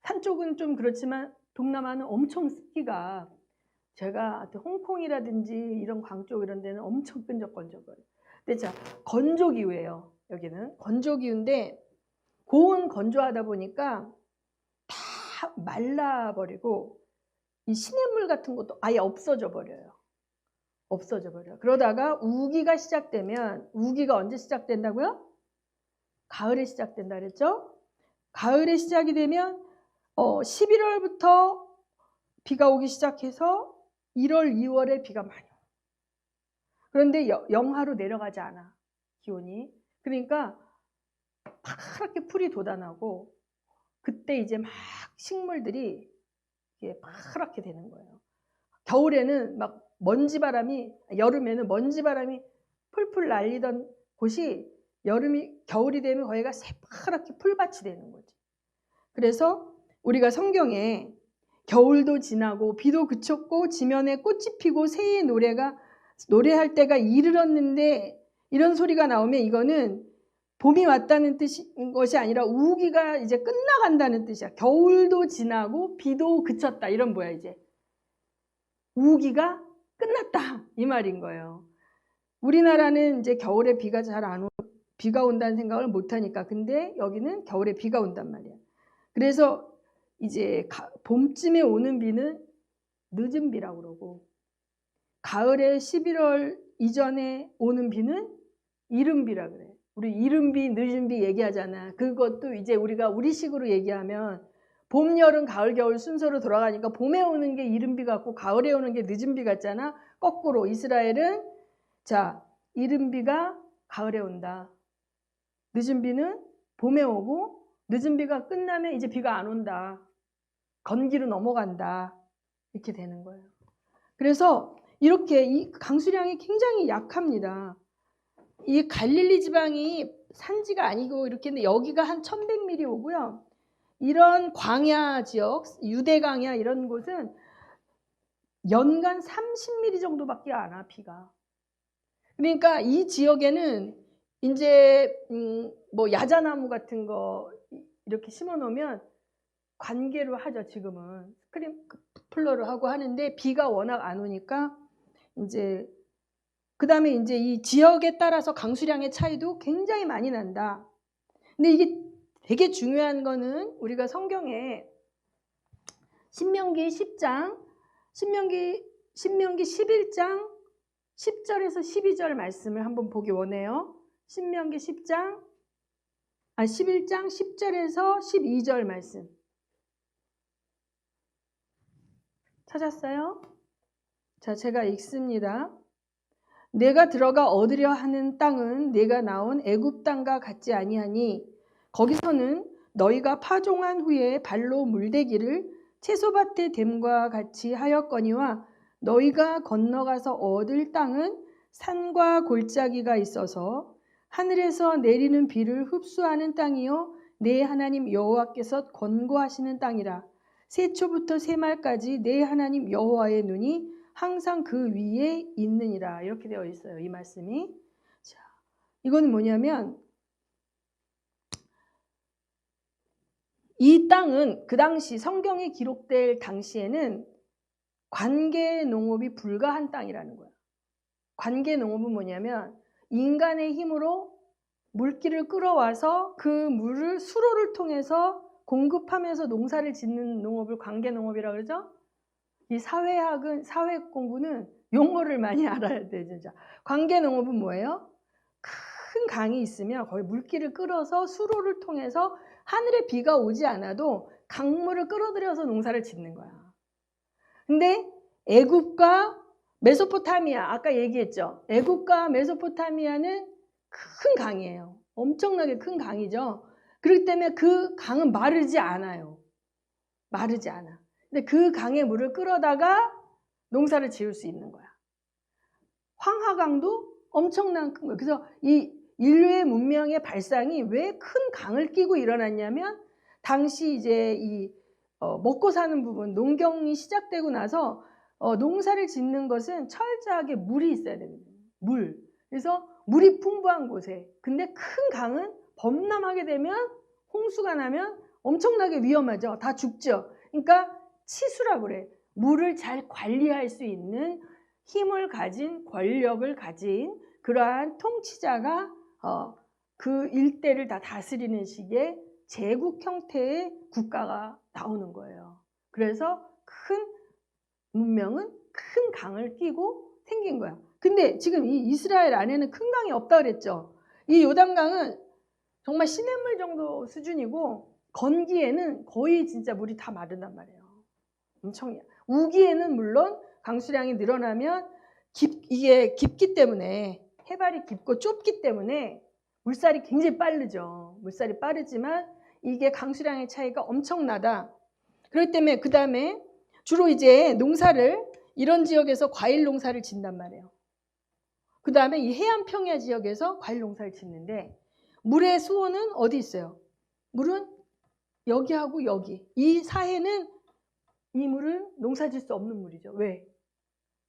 산 쪽은 좀 그렇지만 동남아는 엄청 습기가 제가 홍콩이라든지 이런 광쪽 이런 데는 엄청 끈적끈적거려요. 근데 자, 건조기후예요. 여기는 건조기후인데 고온 건조하다 보니까 다 말라버리고 이 시냇물 같은 것도 아예 없어져 버려요. 그러다가 우기가 시작되면 우기가 언제 시작된다고요? 가을에 시작된다 그랬죠? 가을에 시작이 되면 11월부터 비가 오기 시작해서 1월, 2월에 비가 많이 와요. 그런데 영하로 내려가지 않아, 기온이. 그러니까 파랗게 풀이 돋아나고 그때 이제 막 식물들이 이게 파랗게 되는 거예요. 겨울에는 막 여름에는 먼지바람이 풀풀 날리던 곳이 겨울이 되면 거기가 새파랗게 풀밭이 되는 거지. 그래서 우리가 성경에 겨울도 지나고 비도 그쳤고 지면에 꽃이 피고 새의 노래할 때가 이르렀는데 이런 소리가 나오면 이거는 봄이 왔다는 것이 아니라 우기가 이제 끝나간다는 뜻이야. 겨울도 지나고 비도 그쳤다. 이런 뭐야 이제. 우기가 끝났다. 이 말인 거예요. 우리나라는 이제 겨울에 비가 온다는 생각을 못 하니까. 근데 여기는 겨울에 비가 온단 말이야. 그래서 이제 봄쯤에 오는 비는 늦은 비라고 그러고, 가을에 11월 이전에 오는 비는 이른 비라 그래. 우리 이른 비, 늦은 비 얘기하잖아. 그것도 이제 우리가 우리식으로 얘기하면 봄, 여름, 가을, 겨울 순서로 돌아가니까 봄에 오는 게 이른 비 같고 가을에 오는 게 늦은 비 같잖아. 거꾸로 이스라엘은 자, 이른 비가 가을에 온다. 늦은 비는 봄에 오고, 늦은 비가 끝나면 이제 비가 안 온다. 건기로 넘어간다. 이렇게 되는 거예요. 그래서 이렇게 이 강수량이 굉장히 약합니다. 이 갈릴리 지방이 산지가 아니고 이렇게 했는데 여기가 한 1100mm 오고요. 이런 광야 지역, 유대 광야 이런 곳은 연간 30mm 정도밖에 안 와, 비가. 그러니까 이 지역에는 이제 뭐 야자나무 같은 거 이렇게 심어 놓으면 관계로 하죠. 지금은 스프링클러를 하고 하는데 비가 워낙 안 오니까 이제 그 다음에 이제 이 지역에 따라서 강수량의 차이도 굉장히 많이 난다. 근데 이게 되게 중요한 거는 우리가 성경에 신명기 10장, 신명기 11장 10절에서 12절 말씀을 한번 보기 원해요. 신명기 11장 10절에서 12절 말씀. 찾았어요? 자, 제가 읽습니다. 내가 들어가 얻으려 하는 땅은 내가 나온 애굽 땅과 같지 아니하니 거기서는 너희가 파종한 후에 발로 물대기를 채소밭의 됨과 같이 하였거니와 너희가 건너가서 얻을 땅은 산과 골짜기가 있어서 하늘에서 내리는 비를 흡수하는 땅이요 내 하나님 여호와께서 권고하시는 땅이라. 세초부터 세말까지 내 하나님 여호와의 눈이 항상 그 위에 있느니라. 이렇게 되어 있어요. 이 말씀이. 자, 이건 뭐냐면 이 땅은 그 당시 성경에 기록될 당시에는 관계 농업이 불가한 땅이라는 거야. 관계 농업은 뭐냐면 인간의 힘으로 물기를 끌어와서 그 물을 수로를 통해서 공급하면서 농사를 짓는 농업을 관계 농업이라고 그러죠. 이 사회 공부는 용어를 많이 알아야 돼, 진짜. 관계 농업은 뭐예요? 큰 강이 있으면 거기 물기를 끌어서 수로를 통해서 하늘에 비가 오지 않아도 강물을 끌어들여서 농사를 짓는 거야. 근데 애굽과 메소포타미아, 아까 얘기했죠. 애굽과 메소포타미아는 큰 강이에요. 엄청나게 큰 강이죠. 그렇기 때문에 그 강은 마르지 않아요. 마르지 않아. 근데 그 강의 물을 끌어다가 농사를 지을 수 있는 거야. 황하강도 엄청난 큰 거예요. 그래서 이 인류의 문명의 발상이 왜 큰 강을 끼고 일어났냐면 당시 이제 이 먹고 사는 부분, 농경이 시작되고 나서 농사를 짓는 것은 철저하게 물이 있어야 됩니다. 물. 그래서 물이 풍부한 곳에. 근데 큰 강은 범람하게 되면 홍수가 나면 엄청나게 위험하죠. 다 죽죠. 그러니까 치수라고 그래. 물을 잘 관리할 수 있는 힘을 가진, 권력을 가진 그러한 통치자가 그 일대를 다 다스리는 식의 제국 형태의 국가가 나오는 거예요. 그래서 큰 문명은 큰 강을 끼고 생긴 거야. 근데 지금 이 이스라엘 안에는 큰 강이 없다 그랬죠. 이 요단강은 정말 시냇물 정도 수준이고 건기에는 거의 진짜 물이 다 마른단 말이에요. 엄청 우기에는 물론 강수량이 늘어나면 이게 깊기 때문에 해발이 깊고 좁기 때문에 물살이 굉장히 빠르죠. 물살이 빠르지만 이게 강수량의 차이가 엄청나다. 그렇기 때문에 그 다음에 주로 이제 농사를 이런 지역에서 과일 농사를 짓단 말이에요. 그 다음에 이 해안 평야 지역에서 과일 농사를 짓는데 물의 수온은 어디 있어요? 물은 여기하고 여기. 이 사해는 이 물은 농사 짓을 수 없는 물이죠. 왜?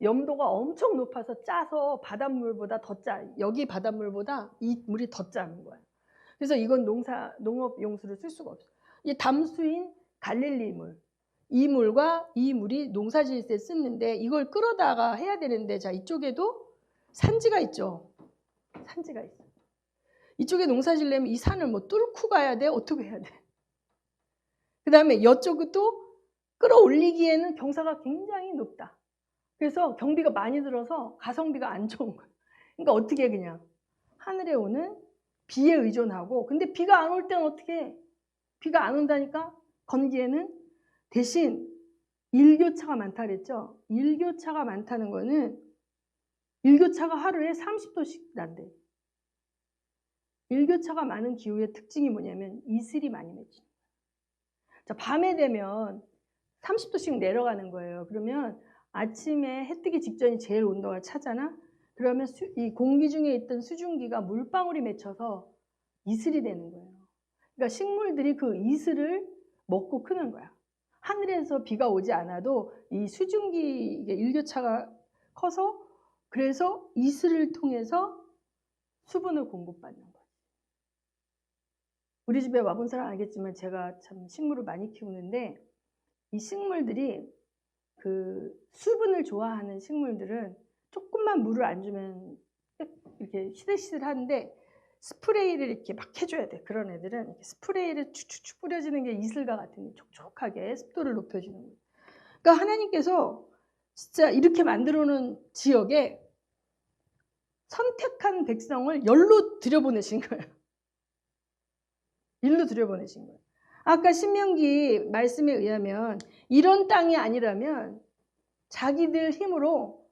염도가 엄청 높아서 짜서 바닷물보다 더 짜. 여기 바닷물보다 이 물이 더 짜는 거예요. 그래서 이건 농업 용수로 쓸 수가 없어요. 이 담수인 갈릴리 물. 이 물과 이 물이 농사 지을 때 쓰는데 이걸 끌어다가 해야 되는데 자 이쪽에도 산지가 있죠. 산지가 있어. 이쪽에 농사 지려면 이 산을 뭐 뚫고 가야 돼? 어떻게 해야 돼? 그 다음에 이쪽도 끌어올리기에는 경사가 굉장히 높다. 그래서 경비가 많이 들어서 가성비가 안 좋은 거예요. 그러니까 어떻게 해, 그냥 하늘에 오는 비에 의존하고, 근데 비가 안 올 때는 어떻게 해? 비가 안 온다니까 건기에는 대신 일교차가 많다 그랬죠. 일교차가 많다는 거는 일교차가 하루에 30도씩 난대. 일교차가 많은 기후의 특징이 뭐냐면 이슬이 많이 맺히는 거예요. 자, 밤에 되면 30도씩 내려가는 거예요. 그러면 아침에 해 뜨기 직전이 제일 온도가 차잖아. 그러면 이 공기 중에 있던 수증기가 물방울이 맺혀서 이슬이 되는 거예요. 그러니까 식물들이 그 이슬을 먹고 크는 거야. 하늘에서 비가 오지 않아도 이 수증기 일교차가 커서 그래서 이슬을 통해서 수분을 공급받는 거예요. 우리 집에 와본 사람 알겠지만 제가 참 식물을 많이 키우는데 이 식물들이 그 수분을 좋아하는 식물들은 조금만 물을 안 주면 이렇게 시들시들하는데 스프레이를 이렇게 막 해줘야 돼. 그런 애들은 이렇게 스프레이를 축축축 뿌려지는 게 이슬과 같은 촉촉하게 습도를 높여주는 거예요. 그러니까 하나님께서 진짜 이렇게 만들어 놓은 지역에 선택한 백성을 열로 들여보내신 거예요. 일로 들여보내신 거예요. 아까 신명기 말씀에 의하면 이런 땅이 아니라면 자기들 힘으로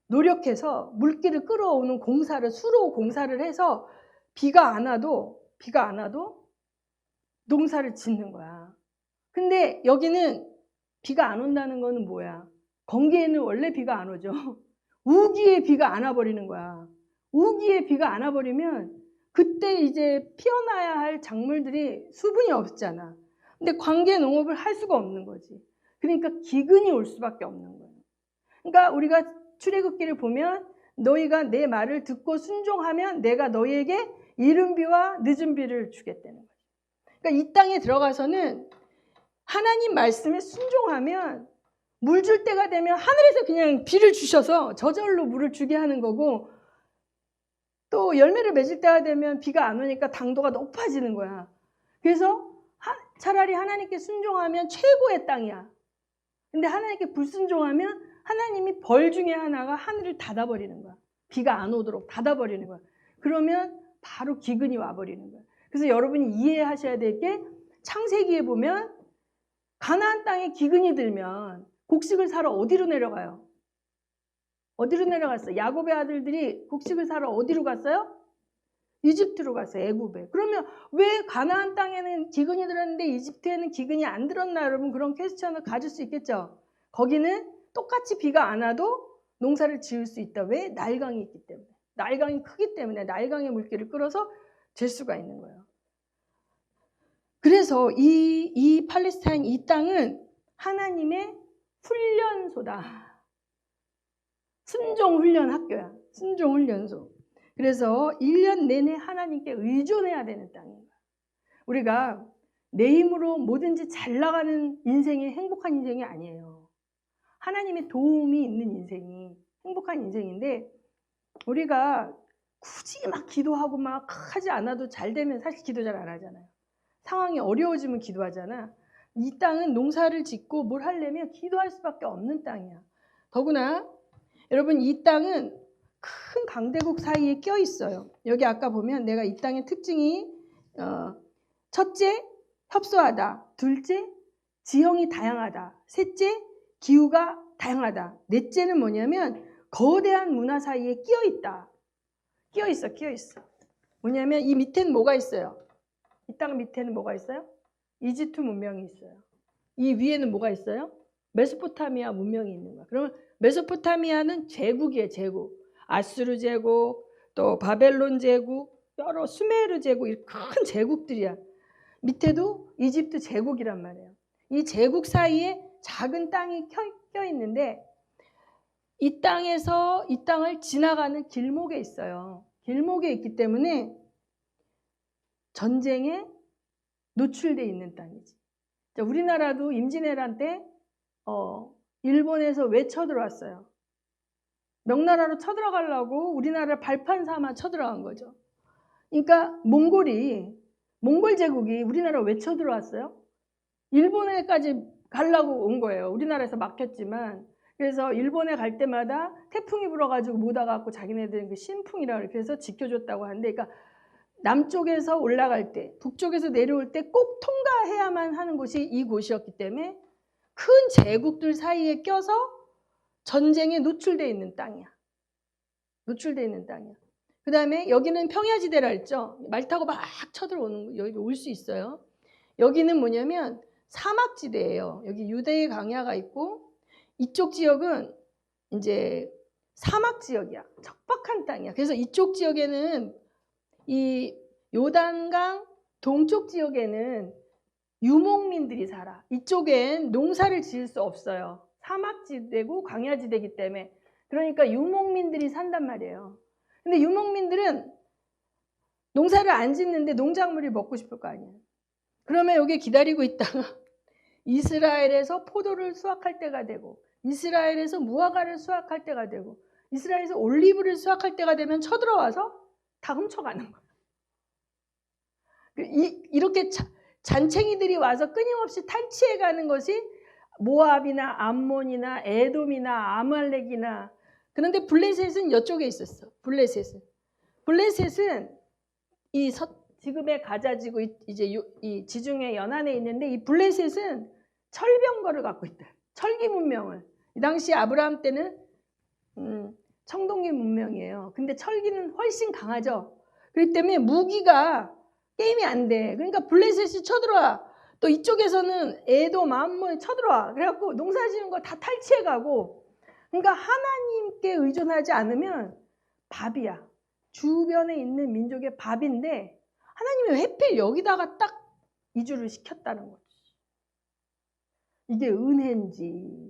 노력해서 물기를 끌어오는 공사를, 수로 공사를 해서 비가 안 와도 농사를 짓는 거야. 근데 여기는 비가 안 온다는 거는 뭐야? 건기에는 원래 비가 안 오죠. 우기에 비가 안 와버리는 거야. 우기에 비가 안 와버리면 그때 이제 피어나야 할 작물들이 수분이 없잖아. 근데 관계 농업을 할 수가 없는 거지. 그러니까 기근이 올 수밖에 없는 거예요. 그러니까 우리가 출애굽기를 보면 너희가 내 말을 듣고 순종하면 내가 너희에게 이른 비와 늦은 비를 주겠다는 거죠. 그러니까 이 땅에 들어가서는 하나님 말씀에 순종하면 물 줄 때가 되면 하늘에서 그냥 비를 주셔서 저절로 물을 주게 하는 거고, 또 열매를 맺을 때가 되면 비가 안 오니까 당도가 높아지는 거야. 그래서 차라리 하나님께 순종하면 최고의 땅이야. 근데 하나님께 불순종하면 하나님이 벌 중에 하나가 하늘을 닫아버리는 거야. 비가 안 오도록 닫아버리는 거야. 그러면 바로 기근이 와버리는 거야. 그래서 여러분이 이해하셔야 될 게, 창세기에 보면 가나안 땅에 기근이 들면 곡식을 사러 어디로 내려가요? 어디로 내려갔어요? 야곱의 아들들이 곡식을 사러 어디로 갔어요? 이집트로 갔어요. 애굽에. 그러면 왜 가나안 땅에는 기근이 들었는데 이집트에는 기근이 안 들었나? 여러분 그런 퀘스천을 가질 수 있겠죠. 거기는 똑같이 비가 안 와도 농사를 지을 수 있다. 왜? 나일강이 있기 때문에. 나일강이 크기 때문에 나일강의 물기를 끌어서 질 수가 있는 거예요. 그래서 이 팔레스타인 이 땅은 하나님의 훈련소다. 순종훈련 학교야. 순종훈련소. 그래서 1년 내내 하나님께 의존해야 되는 땅이에요. 우리가 내 힘으로 뭐든지 잘 나가는 인생이 행복한 인생이 아니에요. 하나님의 도움이 있는 인생이 행복한 인생인데, 우리가 굳이 막 기도하고 막 하지 않아도 잘 되면 사실 기도 잘 안 하잖아요. 상황이 어려워지면 기도하잖아. 이 땅은 농사를 짓고 뭘 하려면 기도할 수밖에 없는 땅이야. 더구나 여러분 이 땅은 큰 강대국 사이에 껴 있어요. 여기 아까 보면 내가 이 땅의 특징이 첫째, 협소하다. 둘째, 지형이 다양하다. 셋째, 기후가 다양하다. 넷째는 뭐냐면 거대한 문화 사이에 끼어 있다. 끼어 있어. 뭐냐면 이 밑에는 뭐가 있어요? 이 땅 밑에는 뭐가 있어요? 이집트 문명이 있어요. 이 위에는 뭐가 있어요? 메소포타미아 문명이 있는 거야. 그러면 메소포타미아는 제국이에요, 제국. 아수르 제국, 또 바벨론 제국, 여러 수메르 제국, 큰 제국들이야. 밑에도 이집트 제국이란 말이에요. 이 제국 사이에 작은 땅이 껴 있는데, 이 땅에서 이 땅을 지나가는 길목에 있어요. 길목에 있기 때문에 전쟁에 노출되어 있는 땅이지. 우리나라도 임진왜란 때 일본에서 왜 쳐들어왔어요? 명나라로 쳐들어가려고 우리나라를 발판 삼아 쳐들어간 거죠. 그러니까 몽골 제국이 우리나라 왜 쳐들어왔어요? 일본에까지 가려고 온 거예요. 우리나라에서 막혔지만. 그래서 일본에 갈 때마다 태풍이 불어가지고 못 와갖고 자기네들은 그 신풍이라고 그래서 지켜줬다고 하는데, 그러니까 남쪽에서 올라갈 때, 북쪽에서 내려올 때 꼭 통과해야만 하는 곳이 이곳이었기 때문에 큰 제국들 사이에 껴서 전쟁에 노출되어 있는 땅이야. 노출되어 있는 땅이야. 그 다음에 여기는 평야지대라 했죠. 말 타고 막 쳐들어오는, 여기 올 수 있어요. 여기는 뭐냐면 사막지대예요. 여기 유대의 강야가 있고 이쪽 지역은 이제 사막 지역이야. 척박한 땅이야. 그래서 이쪽 지역에는 이 요단강 동쪽 지역에는 유목민들이 살아. 이쪽엔 농사를 지을 수 없어요. 사막지대고 광야지대이기 때문에. 그러니까 유목민들이 산단 말이에요. 근데 유목민들은 농사를 안 짓는데 농작물이 먹고 싶을 거 아니에요. 그러면 여기 기다리고 있다가 이스라엘에서 포도를 수확할 때가 되고, 이스라엘에서 무화과를 수확할 때가 되고, 이스라엘에서 올리브를 수확할 때가 되면 쳐들어와서 다 훔쳐가는 거예요. 이렇게 잔챙이들이 와서 끊임없이 탈취해가는 것이 모압이나 암몬이나 에돔이나 아말렉이나. 그런데 블레셋은 이쪽에 있었어. 블레셋은 이 지금의 가자지구 이제 이 지중해 연안에 있는데, 이 블레셋은 철병거를 갖고 있다. 철기 문명을. 이 당시 아브라함 때는 청동기 문명이에요. 근데 철기는 훨씬 강하죠. 그렇기 때문에 무기가 게임이 안 돼. 그러니까 블레셋이 쳐들어와. 또 이쪽에서는 에돔, 암몬이 쳐들어와. 그래갖고 농사 지은 거 다 탈취해가고. 그러니까 하나님께 의존하지 않으면 밥이야. 주변에 있는 민족의 밥인데 하나님이 하필 여기다가 딱 이주를 시켰다는 거지. 이게 은혜인지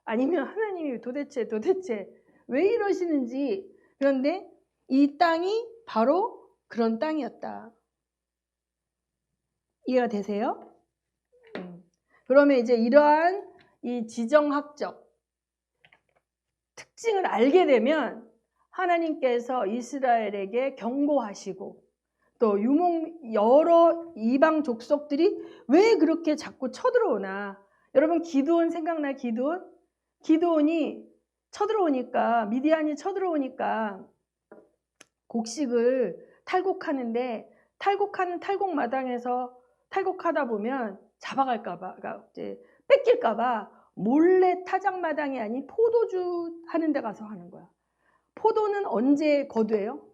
아니면 하나님이 도대체 왜 이러시는지. 그런데 이 땅이 바로 그런 땅이었다. 이해가 되세요? 그러면 이제 이러한 이 지정학적 특징을 알게 되면 하나님께서 이스라엘에게 경고하시고, 또 여러 이방 족속들이 왜 그렇게 자꾸 쳐들어오나. 여러분 기드온 생각나요? 기드온이 쳐들어오니까, 미디안이 쳐들어오니까 곡식을 탈곡하는데, 탈곡하는 탈곡마당에서 탈곡하다 보면 잡아갈까봐, 그러니까 이제 뺏길까봐 몰래 타작마당이 아닌 포도주 하는 데 가서 하는 거야. 포도는 언제 거둬요?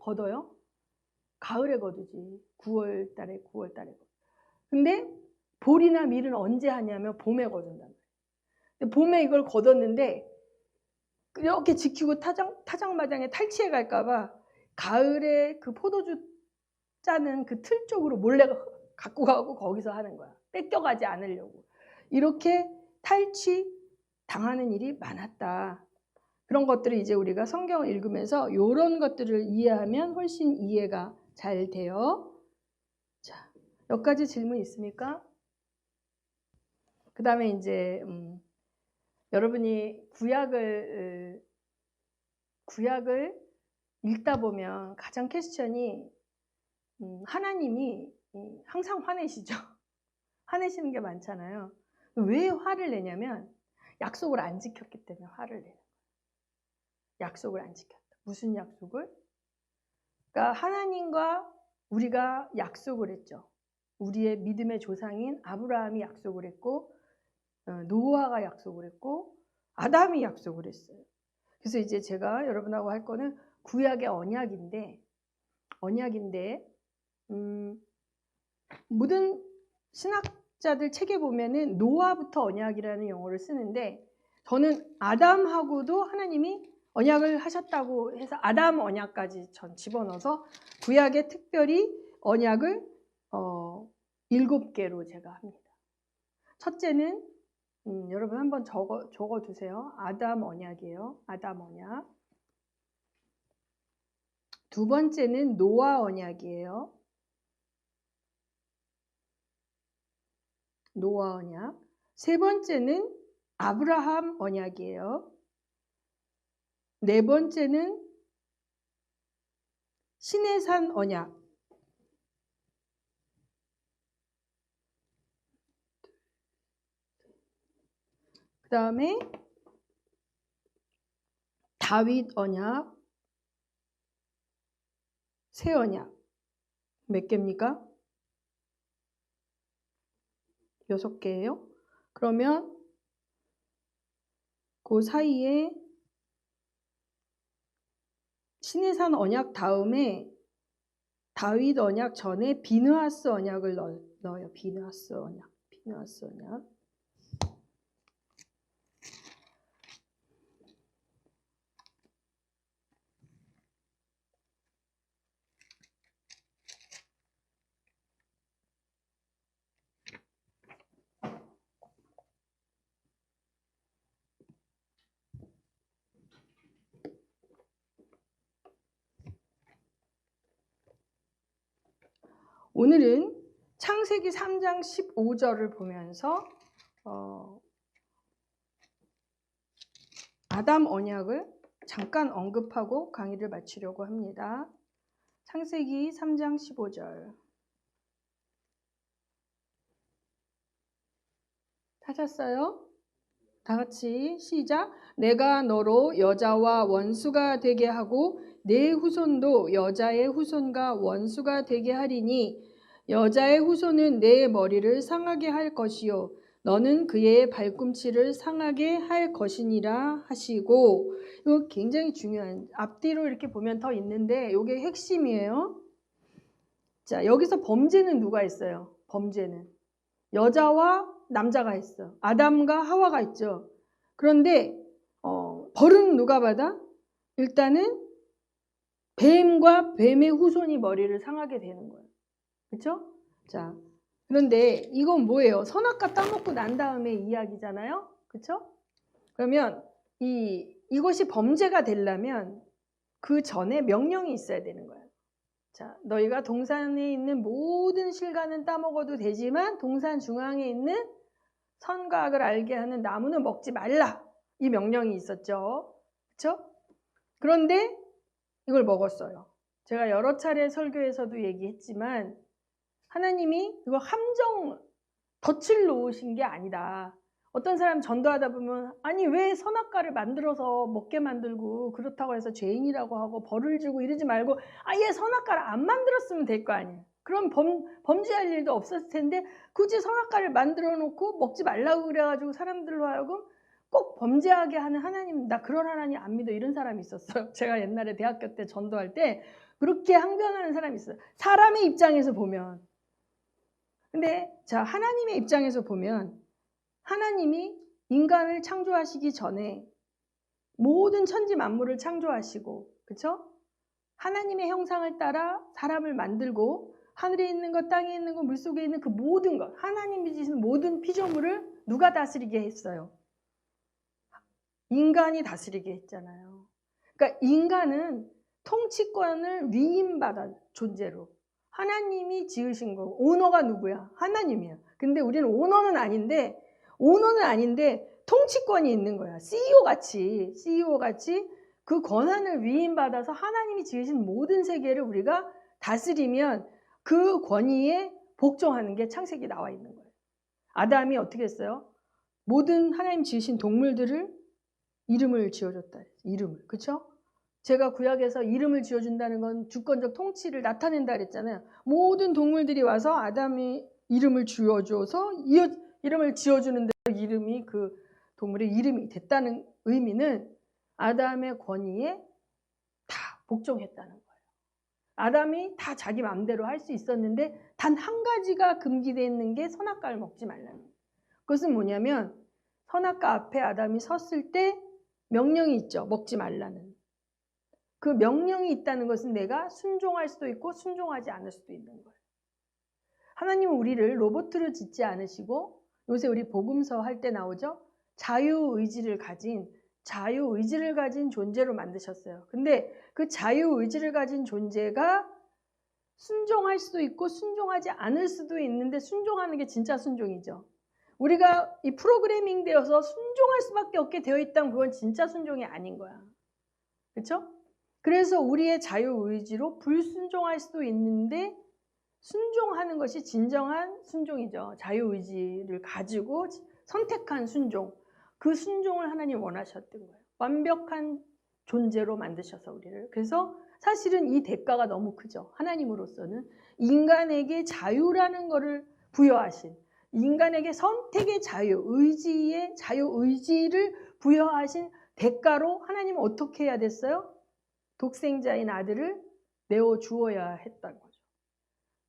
가을에 거두지. 9월 달에. 근데 볼이나 밀은 언제 하냐면 봄에 거둔단 말이에요. 봄에 이걸 거뒀는데 이렇게 지키고 타작마당에 탈취해 갈까봐 가을에 그 포도주 짜는 그 틀 쪽으로 몰래 갖고 가고 거기서 하는 거야. 뺏겨가지 않으려고. 이렇게 탈취 당하는 일이 많았다. 그런 것들을 이제 우리가 성경을 읽으면서 이런 것들을 이해하면 훨씬 이해가 잘 돼요. 자, 여기까지 질문 있습니까? 그 다음에 이제 여러분이 구약을 읽다 보면 가장 퀘스천이 하나님이 항상 화내시죠. 화내시는 게 많잖아요. 왜 화를 내냐면 약속을 안 지켰기 때문에 화를 내요. 약속을 안 지켰다. 무슨 약속을? 그러니까 하나님과 우리가 약속을 했죠. 우리의 믿음의 조상인 아브라함이 약속을 했고, 노아가 약속을 했고, 아담이 약속을 했어요. 그래서 이제 제가 여러분하고 할 거는 구약의 언약인데 모든 신학자들 책에 보면은 노아부터 언약이라는 용어를 쓰는데, 저는 아담하고도 하나님이 언약을 하셨다고 해서 아담 언약까지 전 집어넣어서 구약에 특별히 언약을 7개로 제가 합니다. 첫째는 여러분 한번 적어 두세요. 아담 언약이에요. 아담 언약. 두 번째는 노아 언약이에요. 노아 언약. 세 번째는 아브라함 언약이에요. 네 번째는 시내산 언약. 다음에 다윗 언약, 새 언약 몇 개입니까? 6개예요. 그러면 그 사이에 시내산 언약 다음에 다윗 언약 전에 비느하스 언약을 넣어요. 비느하스 언약. 오늘은 창세기 3장 15절을 보면서 아담 언약을 잠깐 언급하고 강의를 마치려고 합니다. 창세기 3장 15절 찾았어요? 다 같이 시작. 내가 너로 여자와 원수가 되게 하고 내 후손도 여자의 후손과 원수가 되게 하리니 여자의 후손은 내 머리를 상하게 할 것이요 너는 그의 발꿈치를 상하게 할 것이니라 하시고, 이거 굉장히 중요한, 앞뒤로 이렇게 보면 더 있는데 이게 핵심이에요. 자, 여기서 범죄는 누가 있어요? 범죄는 여자와 남자가 있어. 아담과 하와가 있죠. 그런데 벌은 누가 받아? 일단은 뱀과 뱀의 후손이 머리를 상하게 되는 거예요. 그렇죠? 자, 그런데 이건 뭐예요? 선악과 따먹고 난 다음의 이야기잖아요. 그렇죠? 그러면 이것이 범죄가 되려면 그 전에 명령이 있어야 되는 거예요. 자, 너희가 동산에 있는 모든 실과는 따먹어도 되지만 동산 중앙에 있는 선과 악을 알게 하는 나무는 먹지 말라. 이 명령이 있었죠. 그렇죠? 그런데 이걸 먹었어요. 제가 여러 차례 설교에서도 얘기했지만 하나님이 이거 함정 덫을 놓으신 게 아니다. 어떤 사람 전도하다 보면 아니 왜 선악과를 만들어서 먹게 만들고 그렇다고 해서 죄인이라고 하고 벌을 주고 이러지 말고 아예 선악과를 안 만들었으면 될 거 아니에요. 그럼 범죄할 일도 없었을 텐데 굳이 선악과를 만들어 놓고 먹지 말라고 그래가지고 사람들로 하여금 꼭 범죄하게 하는 하나님, 나 그런 하나님 안 믿어, 이런 사람이 있었어요. 제가 옛날에 대학교 때 전도할 때 그렇게 항변하는 사람이 있어요. 사람의 입장에서 보면. 근데 자, 하나님의 입장에서 보면 하나님이 인간을 창조하시기 전에 모든 천지 만물을 창조하시고, 그렇죠? 하나님의 형상을 따라 사람을 만들고 하늘에 있는 것, 땅에 있는 것, 물속에 있는 그 모든 것, 하나님이 지으신 모든 피조물을 누가 다스리게 했어요? 인간이 다스리게 했잖아요. 그러니까 인간은 통치권을 위임받은 존재로 하나님이 지으신 거고, 오너가 누구야? 하나님이야. 근데 우리는 오너는 아닌데 통치권이 있는 거야. CEO 같이 그 권한을 위임받아서 하나님이 지으신 모든 세계를 우리가 다스리면 그 권위에 복종하는 게 창세기에 나와 있는 거예요. 아담이 어떻게 했어요? 모든 하나님 지으신 동물들을 이름을 지어줬다. 이름을. 그렇죠? 제가 구약에서 이름을 지어준다는 건 주권적 통치를 나타낸다 그랬잖아요. 모든 동물들이 와서 아담이 이름을 지어줘서 이름을 지어주는데 이름이 그 동물의 이름이 됐다는 의미는 아담의 권위에 다 복종했다는 거예요. 아담이 다 자기 마음대로 할 수 있었는데 단 한 가지가 금기되어 있는 게 선악과를 먹지 말라는 거예요. 그것은 뭐냐면 선악과 앞에 아담이 섰을 때 명령이 있죠. 먹지 말라는. 그 명령이 있다는 것은 내가 순종할 수도 있고 순종하지 않을 수도 있는 거예요. 하나님은 우리를 로봇으로 짓지 않으시고, 요새 우리 복음서 할 때 나오죠. 자유의지를 가진 존재로 만드셨어요. 근데 그 자유의지를 가진 존재가 순종할 수도 있고 순종하지 않을 수도 있는데 순종하는 게 진짜 순종이죠. 우리가 이 프로그래밍 되어서 순종할 수밖에 없게 되어 있다면 그건 진짜 순종이 아닌 거야. 그렇죠? 그래서 우리의 자유의지로 불순종할 수도 있는데 순종하는 것이 진정한 순종이죠. 자유의지를 가지고 선택한 순종. 그 순종을 하나님 원하셨던 거예요. 완벽한 존재로 만드셔서 우리를. 그래서 사실은 이 대가가 너무 크죠. 하나님으로서는 인간에게 자유라는 것을 부여하신, 인간에게 선택의 자유, 의지의 자유, 의지를 부여하신 대가로 하나님은 어떻게 해야 됐어요? 독생자인 아들을 내어 주어야 했다는 거죠.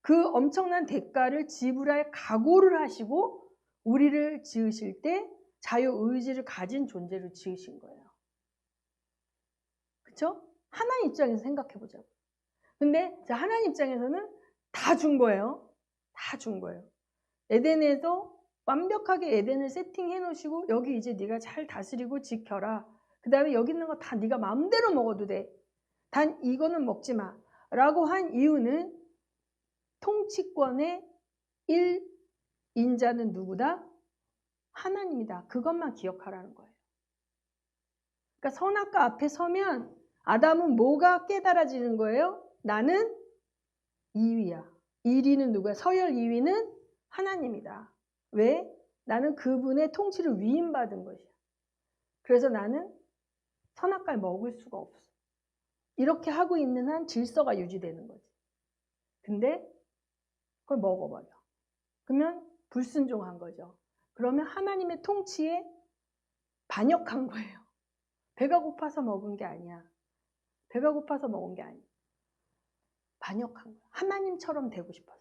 그 엄청난 대가를 지불할 각오를 하시고 우리를 지으실 때 자유 의지를 가진 존재로 지으신 거예요. 그렇죠? 하나님 입장에서 생각해 보자고. 근데 하나님 입장에서는 다 준 거예요. 다 준 거예요. 에덴에서 완벽하게 에덴을 세팅해 놓으시고 여기 이제 네가 잘 다스리고 지켜라. 그 다음에 여기 있는 거 다 네가 마음대로 먹어도 돼. 단 이거는 먹지 마. 라고 한 이유는 통치권의 1인자는 누구다? 하나님이다. 그것만 기억하라는 거예요. 그러니까 선악과 앞에 서면 아담은 뭐가 깨달아지는 거예요? 나는 2위야. 1위는 누구야? 서열 2위는 하나님이다. 왜? 나는 그분의 통치를 위임받은 것이야. 그래서 나는 선악과를 먹을 수가 없어. 이렇게 하고 있는 한 질서가 유지되는 거지. 근데 그걸 먹어버려. 그러면 불순종한 거죠. 그러면 하나님의 통치에 반역한 거예요. 배가 고파서 먹은 게 아니야. 배가 고파서 먹은 게 아니야. 반역한 거야. 하나님처럼 되고 싶었어.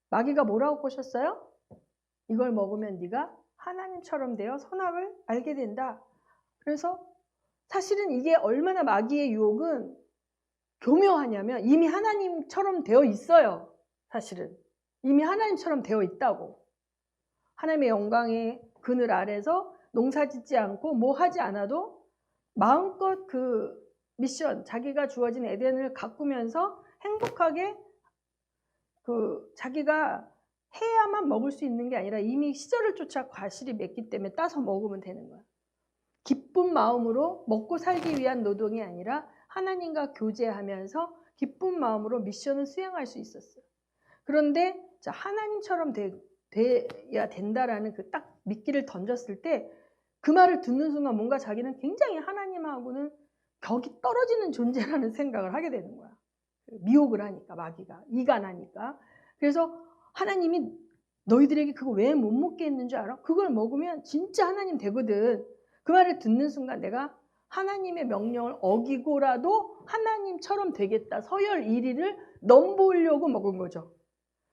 마귀가 뭐라고 꼬셨어요? 이걸 먹으면 네가 하나님처럼 되어 선악을 알게 된다. 그래서 사실은 이게 얼마나 마귀의 유혹은 교묘하냐면 이미 하나님처럼 되어 있어요. 사실은 이미 하나님처럼 되어 있다고. 하나님의 영광의 그늘 아래서 농사 짓지 않고 뭐 하지 않아도 마음껏 그 미션, 자기가 주어진 에덴을 가꾸면서 행복하게 자기가 해야만 먹을 수 있는 게 아니라 이미 시절을 쫓아 과실이 맺기 때문에 따서 먹으면 되는 거야. 기쁜 마음으로 먹고 살기 위한 노동이 아니라 하나님과 교제하면서 기쁜 마음으로 미션을 수행할 수 있었어요. 그런데 하나님처럼 돼야 된다라는 그 딱 미끼를 던졌을 때 그 말을 듣는 순간 뭔가 자기는 굉장히 하나님하고는 격이 떨어지는 존재라는 생각을 하게 되는 거야. 미혹을 하니까, 마귀가 이간하니까. 그래서 하나님이 너희들에게 그거 왜 못 먹게 했는 줄 알아? 그걸 먹으면 진짜 하나님 되거든. 그 말을 듣는 순간 내가 하나님의 명령을 어기고라도 하나님처럼 되겠다. 서열 1위를 넘보려고 먹은 거죠.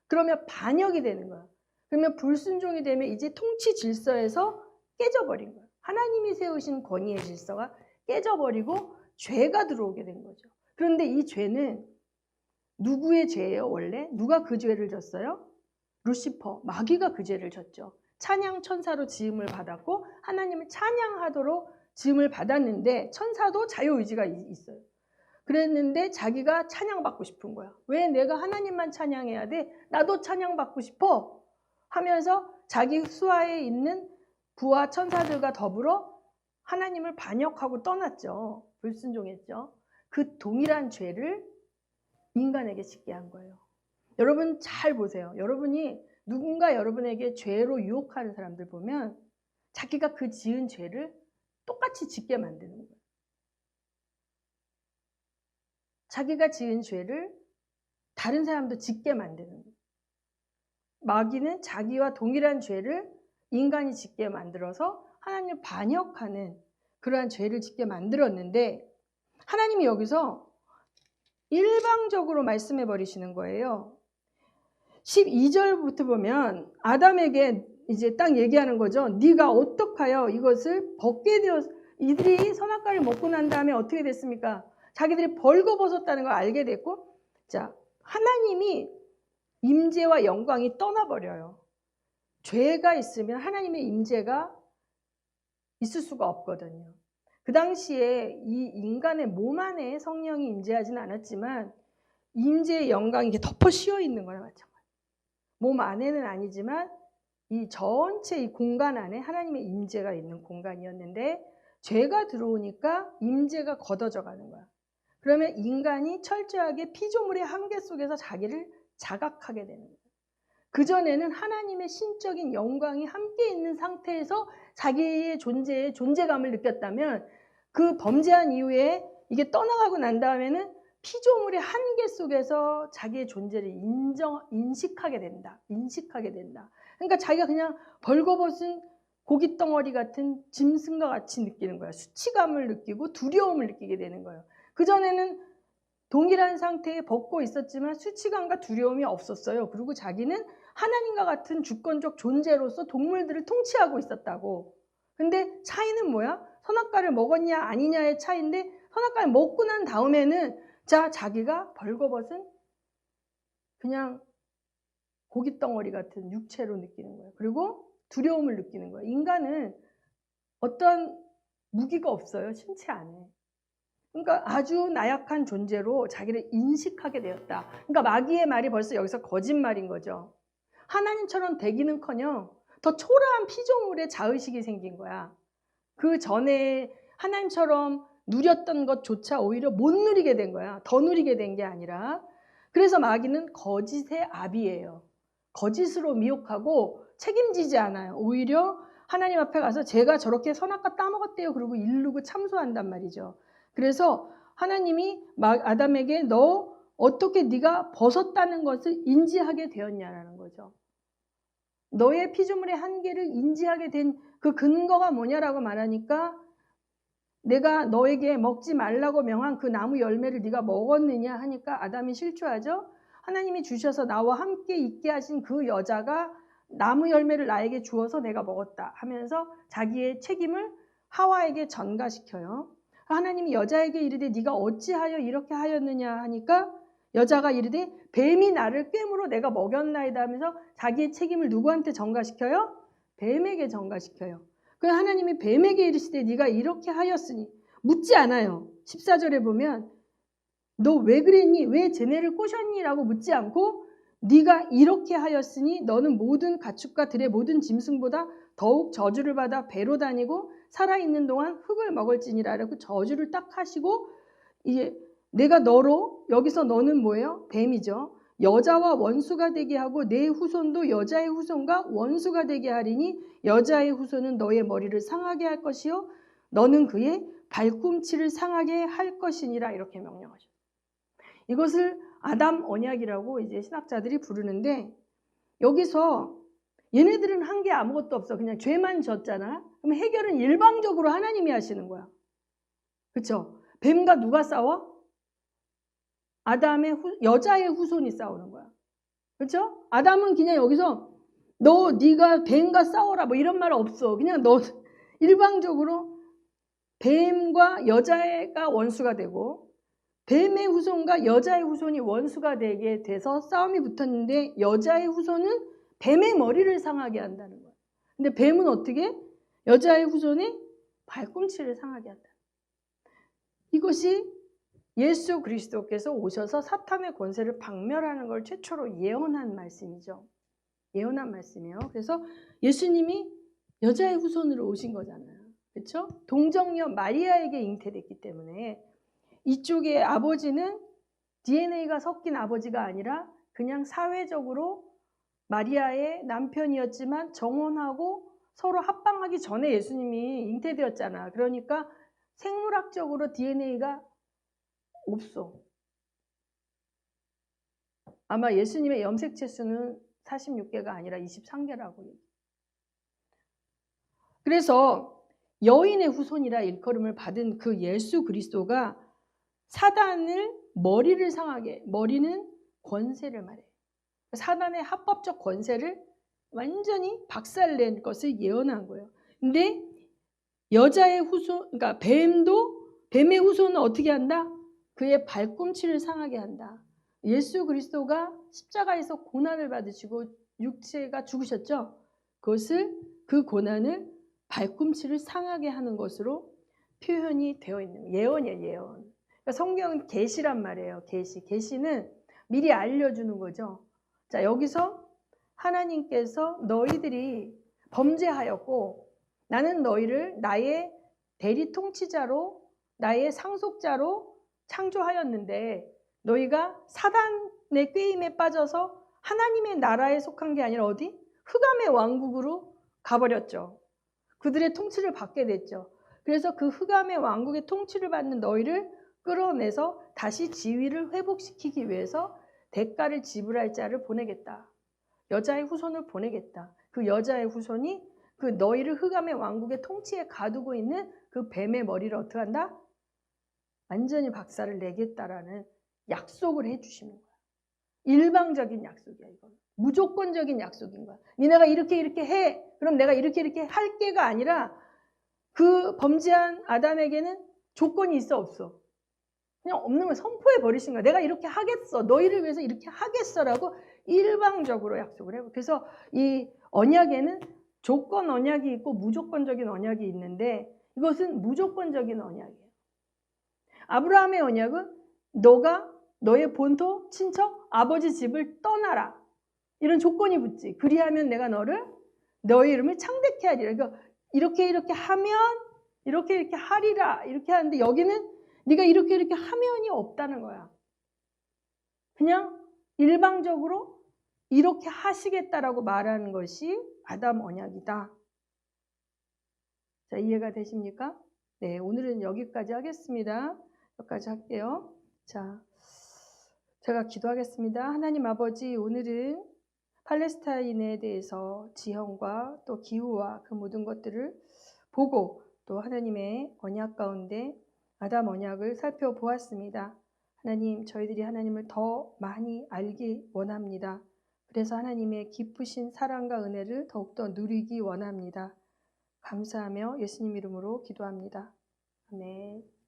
그러면 반역이 되는 거야. 그러면 불순종이 되면 이제 통치 질서에서 깨져버린 거야. 하나님이 세우신 권위의 질서가 깨져버리고 죄가 들어오게 된 거죠. 그런데 이 죄는 누구의 죄예요? 원래? 누가 그 죄를 졌어요? 루시퍼, 마귀가 그 죄를 졌죠. 찬양 천사로 지음을 받았고 하나님을 찬양하도록 지음을 받았는데 천사도 자유의지가 있어요. 그랬는데 자기가 찬양받고 싶은 거야. 왜 내가 하나님만 찬양해야 돼? 나도 찬양받고 싶어 하면서 자기 수하에 있는 부하 천사들과 더불어 하나님을 반역하고 떠났죠. 불순종했죠. 그 동일한 죄를 인간에게 짓게 한 거예요. 여러분 잘 보세요. 여러분이 누군가 여러분에게 죄로 유혹하는 사람들 보면 자기가 그 지은 죄를 똑같이 짓게 만드는 거예요. 자기가 지은 죄를 다른 사람도 짓게 만드는 거예요. 마귀는 자기와 동일한 죄를 인간이 짓게 만들어서 하나님을 반역하는 그러한 죄를 짓게 만들었는데 하나님이 여기서 일방적으로 말씀해 버리시는 거예요. 12절부터 보면 아담에게 이제 딱 얘기하는 거죠. 네가 어떡하여 이것을 벗게 되어 이들이 선악과를 먹고 난 다음에 어떻게 됐습니까? 자기들이 벌거벗었다는 걸 알게 됐고 자, 하나님이 임재와 영광이 떠나버려요. 죄가 있으면 하나님의 임재가 있을 수가 없거든요. 그 당시에 이 인간의 몸 안에 성령이 임재하지는 않았지만 임재의 영광이 이렇게 덮어 씌워 있는 거나 마찬가지예요. 몸 안에는 아니지만 이 전체 이 공간 안에 하나님의 임재가 있는 공간이었는데 죄가 들어오니까 임재가 걷어져 가는 거야. 그러면 인간이 철저하게 피조물의 한계 속에서 자기를 자각하게 되는 거예요. 그전에는 하나님의 신적인 영광이 함께 있는 상태에서 자기의 존재감을 느꼈다면 그 범죄한 이후에 이게 떠나가고 난 다음에는 피조물의 한계 속에서 자기의 존재를 인식하게 된다. 그러니까 자기가 그냥 벌거벗은 고깃덩어리 같은 짐승과 같이 느끼는 거야. 수치감을 느끼고 두려움을 느끼게 되는 거예요. 그전에는 동일한 상태에 벗고 있었지만 수치감과 두려움이 없었어요. 그리고 자기는 하나님과 같은 주권적 존재로서 동물들을 통치하고 있었다고. 근데 차이는 뭐야? 선악과를 먹었냐 아니냐의 차이인데, 선악과를 먹고 난 다음에는 자기가 벌거벗은 그냥 고깃덩어리 같은 육체로 느끼는 거예요. 그리고 두려움을 느끼는 거예요. 인간은 어떤 무기가 없어요. 신체 안에. 그러니까 아주 나약한 존재로 자기를 인식하게 되었다. 그러니까 마귀의 말이 벌써 여기서 거짓말인 거죠. 하나님처럼 되기는커녕 더 초라한 피조물의 자의식이 생긴 거야. 그 전에 하나님처럼 누렸던 것조차 오히려 못 누리게 된 거야. 더 누리게 된 게 아니라. 그래서 마귀는 거짓의 아비예요. 거짓으로 미혹하고 책임지지 않아요. 오히려 하나님 앞에 가서 제가 저렇게 선악과 따먹었대요. 그리고 이르고 참소한단 말이죠. 그래서 하나님이 아담에게 너 어떻게 네가 벗었다는 것을 인지하게 되었냐라는 거죠. 너의 피조물의 한계를 인지하게 된 그 근거가 뭐냐라고 말하니까, 내가 너에게 먹지 말라고 명한 그 나무 열매를 네가 먹었느냐 하니까 아담이 실추하죠. 하나님이 주셔서 나와 함께 있게 하신 그 여자가 나무 열매를 나에게 주어서 내가 먹었다 하면서 자기의 책임을 하와에게 전가시켜요. 하나님이 여자에게 이르되 네가 어찌하여 이렇게 하였느냐 하니까 여자가 이르되 뱀이 나를 꿰물어 내가 먹였나이다 하면서 자기의 책임을 누구한테 전가시켜요? 뱀에게 전가시켜요. 그래서 하나님이 뱀에게 이르시되 네가 이렇게 하였으니, 묻지 않아요. 14절에 보면 너 왜 그랬니? 왜 쟤네를 꼬셨니? 라고 묻지 않고 네가 이렇게 하였으니 너는 모든 가축과 들의 모든 짐승보다 더욱 저주를 받아 배로 다니고 살아있는 동안 흙을 먹을지니라 라고 저주를 딱 하시고, 이제 내가 너로, 여기서 너는 뭐예요? 뱀이죠. 여자와 원수가 되게 하고 내 후손도 여자의 후손과 원수가 되게 하리니 여자의 후손은 너의 머리를 상하게 할 것이요 너는 그의 발꿈치를 상하게 할 것이니라 이렇게 명령하셨어요. 이것을 아담 언약이라고 이제 신학자들이 부르는데, 여기서 얘네들은 한 게 아무것도 없어. 그냥 죄만 졌잖아. 그럼 해결은 일방적으로 하나님이 하시는 거야. 그렇죠? 뱀과 누가 싸워? 아담의 여자의 후손이 싸우는 거야. 그렇죠? 아담은 그냥 여기서 네가 뱀과 싸워라 뭐 이런 말 없어. 그냥 너 일방적으로 뱀과 여자가 원수가 되고 뱀의 후손과 여자의 후손이 원수가 되게 돼서 싸움이 붙었는데, 여자의 후손은 뱀의 머리를 상하게 한다는 거야. 근데 뱀은 어떻게? 여자의 후손의 발꿈치를 상하게 한다. 이것이 예수 그리스도께서 오셔서 사탄의 권세를 박멸하는 걸 최초로 예언한 말씀이죠. 예언한 말씀이에요. 그래서 예수님이 여자의 후손으로 오신 거잖아요. 그렇죠? 동정녀 마리아에게 잉태됐기 때문에 이쪽의 아버지는 DNA가 섞인 아버지가 아니라 그냥 사회적으로 마리아의 남편이었지만 정혼하고 서로 합방하기 전에 예수님이 잉태되었잖아. 그러니까 생물학적으로 DNA가 없어. 아마 예수님의 염색체 수는 46개가 아니라 23개라고 얘기해요. 그래서 여인의 후손이라 일컬음을 받은 그 예수 그리스도가 사단을 머리를 상하게, 머리는 권세를 말해요. 사단의 합법적 권세를 완전히 박살낸 것을 예언한 거예요. 근데 여자의 후손, 그러니까 뱀의 후손은 어떻게 한다? 그의 발꿈치를 상하게 한다. 예수 그리스도가 십자가에서 고난을 받으시고 육체가 죽으셨죠? 그 고난을 발꿈치를 상하게 하는 것으로 표현이 되어 있는 거예요. 예언이에요, 예언. 그러니까 성경은 계시란 말이에요. 계시는 미리 알려주는 거죠. 자, 여기서 하나님께서 너희들이 범죄하였고 나는 너희를 나의 대리 통치자로, 나의 상속자로 창조하였는데 너희가 사단의 꾀임에 빠져서 하나님의 나라에 속한 게 아니라 어디? 흑암의 왕국으로 가버렸죠. 그들의 통치를 받게 됐죠. 그래서 그 흑암의 왕국의 통치를 받는 너희를 끌어내서 다시 지위를 회복시키기 위해서 대가를 지불할 자를 보내겠다. 여자의 후손을 보내겠다. 그 여자의 후손이 그 너희를 흑암의 왕국의 통치에 가두고 있는 그 뱀의 머리를 어떻게 한다? 완전히 박살을 내겠다라는 약속을 해주시는 거야. 일방적인 약속이야, 이건. 무조건적인 약속인 거야. 니네가 이렇게 해. 그럼 내가 이렇게 할게가 아니라 그 범죄한 아담에게는 조건이 있어 없어? 그냥 없는 걸 선포해 버리신 거야. 내가 이렇게 하겠어. 너희를 위해서 이렇게 하겠어라고 일방적으로 약속을 해요. 그래서 이 언약에는 조건 언약이 있고 무조건적인 언약이 있는데 이것은 무조건적인 언약이에요. 아브라함의 언약은 너가 너의 본토, 친척, 아버지 집을 떠나라. 이런 조건이 붙지. 그리하면 내가 너의 이름을 창대케 하리라. 그러니까 이렇게 하면 이렇게 하리라. 이렇게 하는데 여기는 네가 이렇게 하면이 없다는 거야. 그냥 일방적으로 이렇게 하시겠다라고 말하는 것이 아담 언약이다. 자, 이해가 되십니까? 네, 오늘은 여기까지 하겠습니다. 여기까지 할게요. 자, 제가 기도하겠습니다. 하나님 아버지, 오늘은 팔레스타인에 대해서 지형과 또 기후와 그 모든 것들을 보고 또 하나님의 언약 가운데 아담 언약을 살펴보았습니다. 하나님, 저희들이 하나님을 더 많이 알기 원합니다. 그래서 하나님의 깊으신 사랑과 은혜를 더욱더 누리기 원합니다. 감사하며 예수님 이름으로 기도합니다. 아멘.